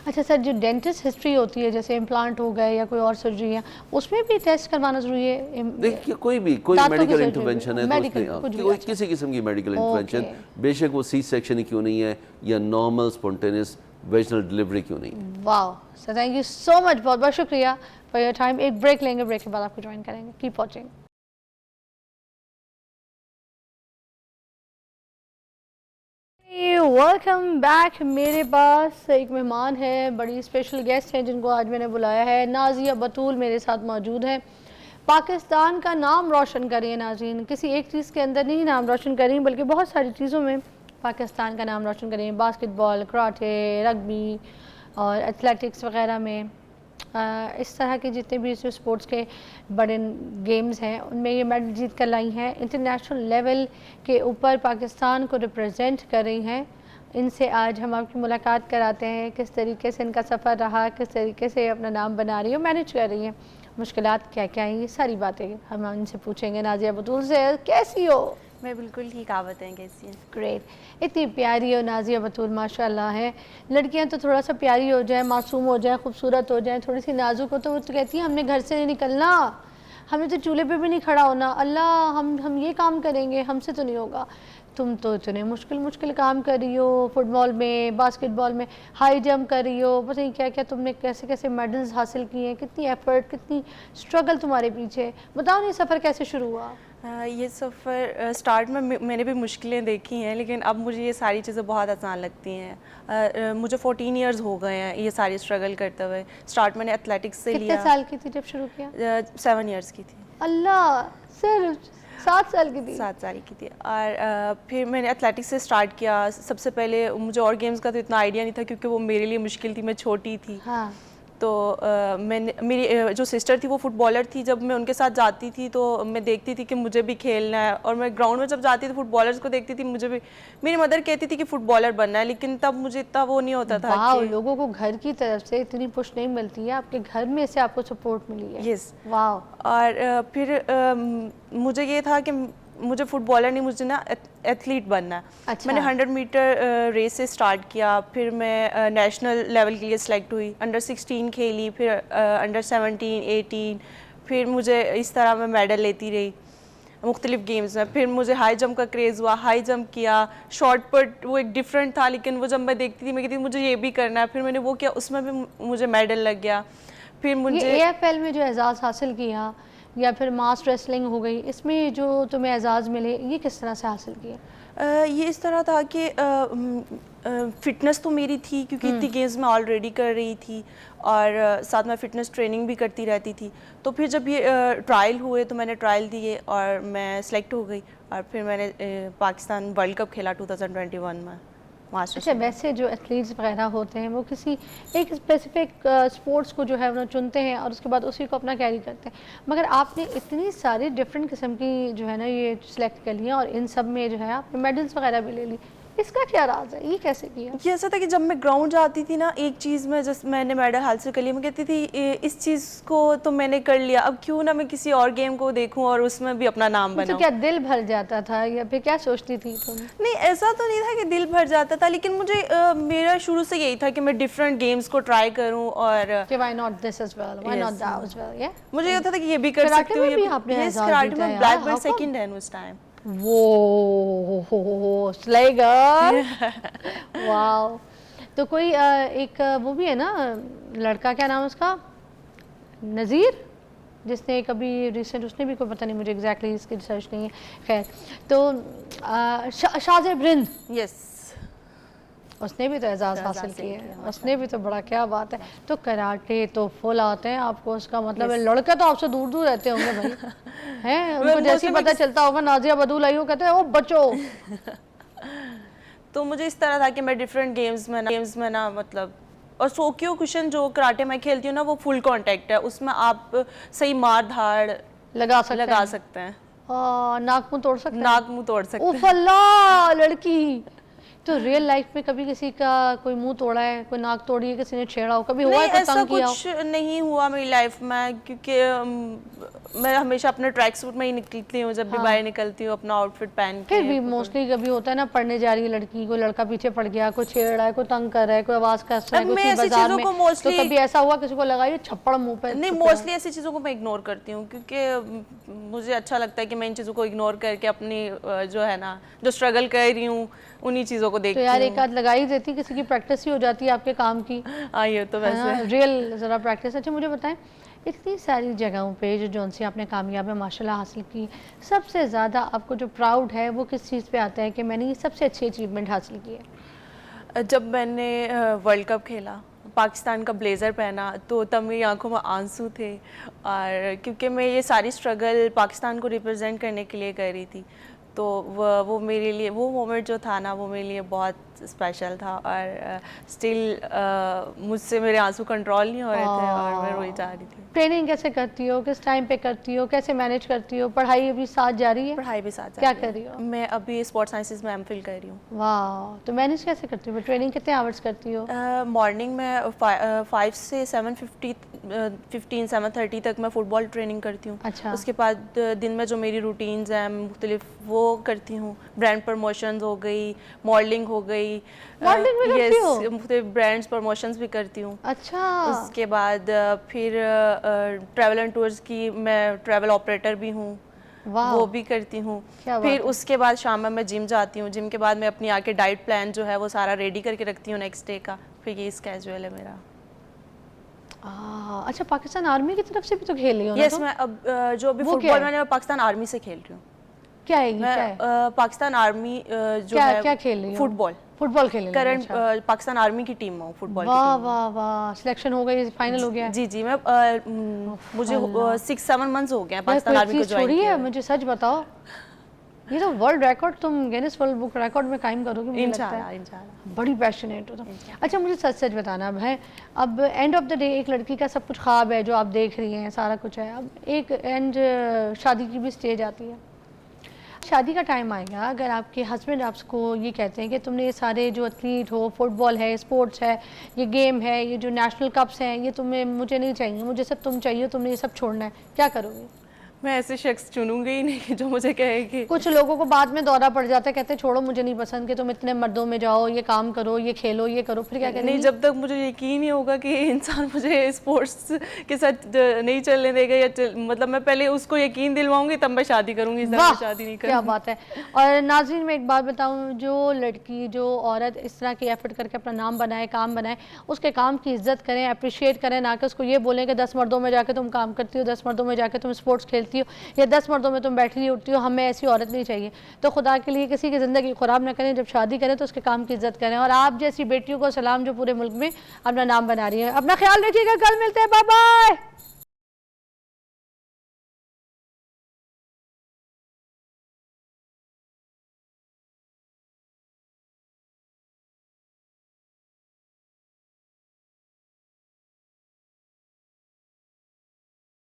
اچھا سر، جو ڈینٹسٹ ہسٹری ہوتی ہے جیسے امپلانٹ ہو گئے یا کوئی اور سرجری ہے، اس میں بھی ٹیسٹ کروانا ضروری ہے؟
دیکھیے کوئی میڈیکل انٹرونشن ہے تو اس میں کسی قسم کی میڈیکل انٹرونشن، بے شک وہ سی سیکشن ہی کیوں نہیں ہے یا نارمل اسپونٹینیس ویجنل ڈیلیوری کیوں نہیں ہے.
واو سر، تھینک یو سو مچ، بہت بہت شکریہ فار یور ٹائم. ایک بریک لیں گے، بریک کے بعد آپ کو جوائن کریں گے. Keep watching. Welcome back. میرے پاس ایک مہمان ہے، بڑی اسپیشل گیسٹ ہیں جن کو آج میں نے بلایا ہے. نازیہ بطول میرے ساتھ موجود ہیں. پاکستان کا نام روشن کریں ناظرین، کسی ایک چیز کے اندر نہیں نام روشن کریں بلکہ بہت ساری چیزوں میں پاکستان کا نام روشن کریں. باسکٹ بال، کراٹے، رگبی اور ایتھلیٹکس وغیرہ میں، اس طرح کے جتنے بھی سپورٹس کے بڑے گیمز ہیں ان میں یہ میڈل جیت کر لائی ہیں. انٹرنیشنل لیول کے اوپر پاکستان کو ریپرزینٹ کر رہی ہیں. ان سے آج ہم آپ کی ملاقات کراتے ہیں، کس طریقے سے ان کا سفر رہا، کس طریقے سے اپنا نام بنا رہی ہیں، مینیج کر رہی ہیں، مشکلات کیا کیا ہیں، یہ ساری باتیں ہم ان سے پوچھیں گے. نازیہ بطول سے، کیسی ہو؟
میں بالکل ٹھیک. آپ بتائیں کیسی ہیں؟
گریٹ. اتنی پیاری ہو نازیہ بطول، ماشاء اللہ ہے. لڑکیاں تو تھوڑا سا پیاری ہو جائیں، معصوم ہو جائیں، خوبصورت ہو جائیں، تھوڑی سی نازک ہو تو وہ تو کہتی ہیں ہم نے گھر سے نہیں نکلنا، ہم نے تو چولہے پہ بھی نہیں کھڑا ہونا، اللہ ہم یہ کام کریں گے، ہم سے تو نہیں ہوگا. تم تو اتنے مشکل کام کر رہی ہو، فٹ بال میں، باسکٹ بال میں، ہائی جمپ کر رہی ہو، پتہ نہیں کیا کیا تم نے کیسے میڈلز حاصل کیے ہیں، کتنی ایفرٹ، کتنی اسٹرگل تمہارے پیچھے. بتاؤ نہیں سفر کیسے شروع ہوا؟
یہ سفر سٹارٹ میں میں نے بھی مشکلیں دیکھی ہیں، لیکن اب مجھے یہ ساری چیزیں بہت آسان لگتی ہیں. مجھے 14 ایئرز ہو گئے ہیں یہ ساری اسٹرگل کرتے ہوئے. سٹارٹ میں نے ایتھلیٹکس سے لیا.
کتنے سال کی تھی جب شروع کیا؟
7 ایئرس کی تھی.
اللہ، صرف 7 سال کی تھی؟
7 سال کی تھی. اور پھر میں نے ایتھلیٹکس سے اسٹارٹ کیا. سب سے پہلے مجھے اور گیمز کا تو اتنا آئیڈیا نہیں تھا کیونکہ وہ میرے لیے مشکل تھی، میں چھوٹی تھی.
ہاں.
تو میں نے، میری جو سسٹر تھی وہ فٹ بالر تھی. جب میں ان کے ساتھ جاتی تھی تو میں دیکھتی تھی کہ مجھے بھی کھیلنا ہے، اور میں گراؤنڈ میں جب جاتی تھی فٹ بالرز کو دیکھتی تھی، مجھے بھی، میری مدر کہتی تھی کہ فٹ بالر بننا ہے، لیکن تب مجھے اتنا وہ نہیں ہوتا تھا.
واو، لوگوں کو گھر کی طرف سے اتنی پش نہیں ملتی ہے، آپ کے گھر میں سے آپ کو سپورٹ ملی ہے.
یس.
واو.
اور پھر مجھے یہ تھا کہ مجھے فٹ بالر نہیں، مجھے نا ایتھلیٹ بننا ہے. میں نے 100 میٹر ریس سے اسٹارٹ کیا. پھر میں نیشنل لیول کے لیے سلیکٹ ہوئی. انڈر 16 کھیلی، پھر انڈر 17 18. پھر مجھے اس طرح میں میڈل لیتی رہی مختلف گیمز میں. پھر مجھے ہائی جمپ کا کریز ہوا، ہائی جمپ کیا. شارٹ پٹ وہ ایک ڈفرینٹ تھا، لیکن وہ جب میں دیکھتی تھی میں کہتی تھی مجھے یہ بھی کرنا ہے. پھر میں نے وہ کیا، اس میں بھی مجھے میڈل لگ گیا. پھر مجھے
AFL میں جو اعزاز حاصل کیا یا پھر ماس ریسلنگ ہو گئی، اس میں جو تمہیں اعزاز ملے، یہ کس طرح سے حاصل کیا؟
یہ اس طرح تھا کہ فٹنس تو میری تھی کیونکہ اتنی گیمز میں آلریڈی کر رہی تھی، اور ساتھ میں فٹنس ٹریننگ بھی کرتی رہتی تھی. تو پھر جب یہ ٹرائل ہوئے تو میں نے ٹرائل دیے اور میں سلیکٹ ہو گئی. اور پھر میں نے پاکستان ورلڈ کپ کھیلا 2021 میں.
اچھا، ویسے جو ایتھلیٹس وغیرہ ہوتے ہیں وہ کسی ایک اسپیسیفک اسپورٹس کو جو ہے انہیں چنتے ہیں اور اس کے بعد اسی کو اپنا کیری کرتے ہیں، مگر آپ نے اتنی ساری ڈفرینٹ قسم کی جو ہے نا یہ سلیکٹ کر لی ہیں، اور ان سب میں جو ہے آپ نے میڈلس وغیرہ بھی لے لی. اس کا کیا راز ہے؟ یہ کیسے کیا؟
یہ ایسا تھا کہ جب میں گراؤنڈ جاتی تھی نا، ایک چیز میں جس میں نے میڈل حاصل کر لیا، میں کہتی تھی اس چیز کو تو میں نے کر لیا، اب کیوں نہ میں کسی اور گیم کو دیکھوں اور اس میں بھی اپنا نام بناؤں.
کیا دل بھر جاتا تھا یا پھر کیا سوچتی تھی تم؟
نہیں، ایسا تو نہیں تھا کہ دل بھر جاتا تھا، لیکن مجھے میرا شروع سے یہی تھا کہ میں ڈفرینٹ گیمز کو ٹرائی کروں. اور مجھے یہ ہوتا تھا کہ یہ بھی کر سکتی ہوں. کراٹے میں بلیک بیلٹ سیکنڈ ہے اس ٹائم.
وہ سلیگر. واو. تو کوئی ایک وہ بھی ہے نا لڑکا، کیا نام اس کا، نذیر، جس نے کبھی ریسنٹ، اس نے بھی کوئی پتہ نہیں مجھے ایگزیکٹلی اس کی ریسرچ نہیں ہے، خیر. تو شاہ برند،
یس،
اس نے بھی تو اعزاز حاصل کیا ہے، اس نے بھی تو بڑا، کیا بات ہے. تو کراٹے تو فل آتے ہیں آپ کو، اس کا مطلب ہے لڑکے تو آپ سے دور دور رہتے ہوں گے بھائی، ہیں ان کو جیسے پتہ چلتا ہوگا نازیہ بدول آئی ہو کہتے ہیں او بچو.
تو مجھے اس طرح تھا کہ میں ڈفرینٹ گیمز میں نا مطلب، اور سوکیو کوشن جو کراٹے میں کھیلتی ہوں نا وہ فل کانٹیکٹ ہے، اس میں آپ صحیح مار دھاڑ
لگا
سکتے ہیں.
ناک منہ توڑ سکتے ہیں،
ناک منہ توڑ سکتے ہیں.
اوف اللہ، لڑکی. تو ریئل لائف میں کبھی کسی کا کوئی منہ توڑا ہے، کوئی ناک توڑی ہے، کسی نے چھیڑا ہو، کبھی ہوا ہے کوئی تنگ کیا ہو؟
ایسا کچھ نہیں ہوا میری لائف میں، کیونکہ میں ہمیشہ اپنے ٹریک سوٹ میں ہی نکلتی ہوں جب بھی باہر نکلتی ہوں، اپنا آؤٹ فٹ پہن کے.
پھر بھی موسٹلی کبھی ہوتا ہے نا، پڑھنے جا رہی ہے لڑکی، کوئی لڑکا پیچھے پڑ گیا، کوئی چھیڑ رہا ہے، کوئی تنگ کر رہا ہے، کوئی آواز کر رہا ہے، کوئی بازار میں، تو کبھی ایسا ہوا کسی کو لگا یہ چھپڑ منہ پہ؟
نہیں، موسٹلی ایسی چیزوں کو میں اگنور کرتی ہوں، کیونکہ مجھے اچھا لگتا ہے کہ میں ان چیزوں کو اگنور کر کے اپنی جو ہے نا جو اسٹرگل کر رہی ہوں انہی چیزوں کو دیکھتی ہوں.
تو یار ایک آدھ لگا ہی دیتی، کسی کی پریکٹس ہی ہو جاتی ہے آپ کے کام کی.
یہ تو ویسے
ریئل ذرا پریکٹس. اچھا مجھے بتائیں، اتنی ساری جگہوں پہ جو جون سی آپ نے کامیابی ماشاءاللہ حاصل کی، سب سے زیادہ آپ کو جو پراؤڈ ہے وہ کس چیز پہ آتا ہے کہ میں نے یہ سب سے اچھی اچیومنٹ حاصل کی ہے؟
جب میں نے ورلڈ کپ کھیلا، پاکستان کا بلیزر پہنا، تو تب میری آنکھوں میں آنسو تھے، اور کیونکہ میں یہ ساری اسٹرگل پاکستان کو ریپرزینٹ کرنے کے لیے کر رہی تھی. تو وہ میرے لیے وہ مومنٹ جو تھا نا وہ میرے لیے بہت اسپیشل تھا، اور اسٹل مجھ سے میرے آنسو کنٹرول نہیں ہو رہے تھے اور میں روئی جا رہی تھی.
ٹریننگ کیسے کرتی ہو، کس ٹائم پہ کرتی ہو، کیسے مینیج کرتی ہو؟ پڑھائی ابھی ساتھ جاری ہے؟
پڑھائی بھی ساتھ
کیا کر رہی ہو؟
میں ابھی اسپورٹ سائنسز میں ایم فل کر رہی ہوں.
واہ. تو مینیج کیسے کرتی ہو؟ ٹریننگ کتنے آورس کرتی ہو؟
مارننگ میں 5 سے 7:30 تک میں فٹ بال ٹریننگ کرتی ہوں.
اچھا.
اس کے بعد دن میں جو میری روٹینز ہیں مختلف وہ کرتی ہوں. برانڈ پروموشنز ہو گئی، ماڈلنگ ہو گئی، مختلف برانڈز پروموشنز بھی کرتی ہوں.
اچھا.
اس کے بعد پھر ٹریول اینڈ ٹورز کی میں ٹریول آپریٹر بھی ہوں، وہ بھی کرتی ہوں. پھر اس کے بعد شام میں جم جاتی ہوں. جم کے بعد میں اپنی آ کے ڈائٹ پلان جو ہے وہ سارا ریڈی کر کے رکھتی ہوں نیکسٹ ڈے کا. پھر یہ اسکیجول ہے میرا.
اچھا، پاکستان آرمی کی طرف سے بھی تو کھیل رہی ہو؟
یس، میں اب جو بھی فٹ بال میں نے پاکستان آرمی سے کھیل رہی ہوں.
کیا ہے کیا ہے؟
پاکستان آرمی جو ہے
کیا کھیل رہی ہو؟ فٹ بال کھیل رہی ہو؟
کرنٹ پاکستان آرمی کی ٹیم میں ہوں فٹ بال کی.
واہ واہ واہ، سلیکشن ہو گئی، فائنل ہو گیا؟
جی میں مجھے 6-7 منتھس ہو گئے ہیں پاکستان آرمی کو جوائن کیا.
مجھے سچ بتاؤ، یہ تو ورلڈ ریکارڈ تم گینس ورلڈ بک ریکارڈ میں قائم کرو گے مجھے لگتا ہے.
انشاءاللہ.
بڑی پیشنیٹ ہو تم. اچھا مجھے سچ بتانا اب ہے، اب اینڈ آف دا ڈے ایک لڑکی کا سب کچھ خواب ہے جو آپ دیکھ رہی ہیں، سارا کچھ ہے، اب ایک اینڈ شادی کی بھی سٹیج آتی ہے. شادی کا ٹائم آئے گا، اگر آپ کے ہسبینڈ آپ کو یہ کہتے ہیں کہ تم نے یہ سارے جو ایتھلیٹ ہو، فٹ بال ہے، اسپورٹس ہے، یہ گیم ہے، یہ جو نیشنل کپس ہیں، یہ تمہیں مجھے نہیں چاہیے، مجھے سب تم چاہیے، تم نے یہ سب چھوڑنا ہے، کیا کرو گے؟
میں ایسے شخص چنوں گی ہی نہیں کہ جو مجھے کہے کہ
کچھ لوگوں کو بعد میں دورہ پڑ جاتا ہے، کہتے ہیں چھوڑو مجھے نہیں پسند کہ تم اتنے مردوں میں جاؤ، یہ کام کرو، یہ کھیلو، یہ کرو، پھر کیا کریں گے؟
نہیں، جب تک مجھے یقین نہیں ہوگا کہ انسان مجھے اسپورٹس کے ساتھ نہیں چلنے دے گا، یا مطلب میں پہلے اس کو یقین دلواؤں گی تب میں شادی کروں گی، اس طرح شادی نہیں کروں گی.
کیا بات ہے. اور ناظرین میں ایک بات بتاؤں، جو لڑکی، جو عورت اس طرح کی ایفرٹ کر کے اپنا نام بنائے، کام بنائے، اس کے کام کی عزت کریں، اپریشیٹ کریں، نہ کہ اس کو یہ بولیں کہ 10 مردوں میں جا کے تم کام کرتی ہو، 10 مردوں میں جا کے تم اسپورٹس کھیلتی ہو، یا 10 مردوں میں تم بیٹھی اٹھتی ہو، ہمیں ایسی عورت نہیں چاہیے. تو خدا کے لیے کسی کی زندگی خراب نہ کریں، جب شادی کریں تو اس کے کام کی عزت کریں. اور آپ جیسی بیٹیوں کو سلام جو پورے ملک میں اپنا نام بنا رہی ہیں. اپنا خیال رکھیے گا، کل ملتے ہیں، بائے بائے.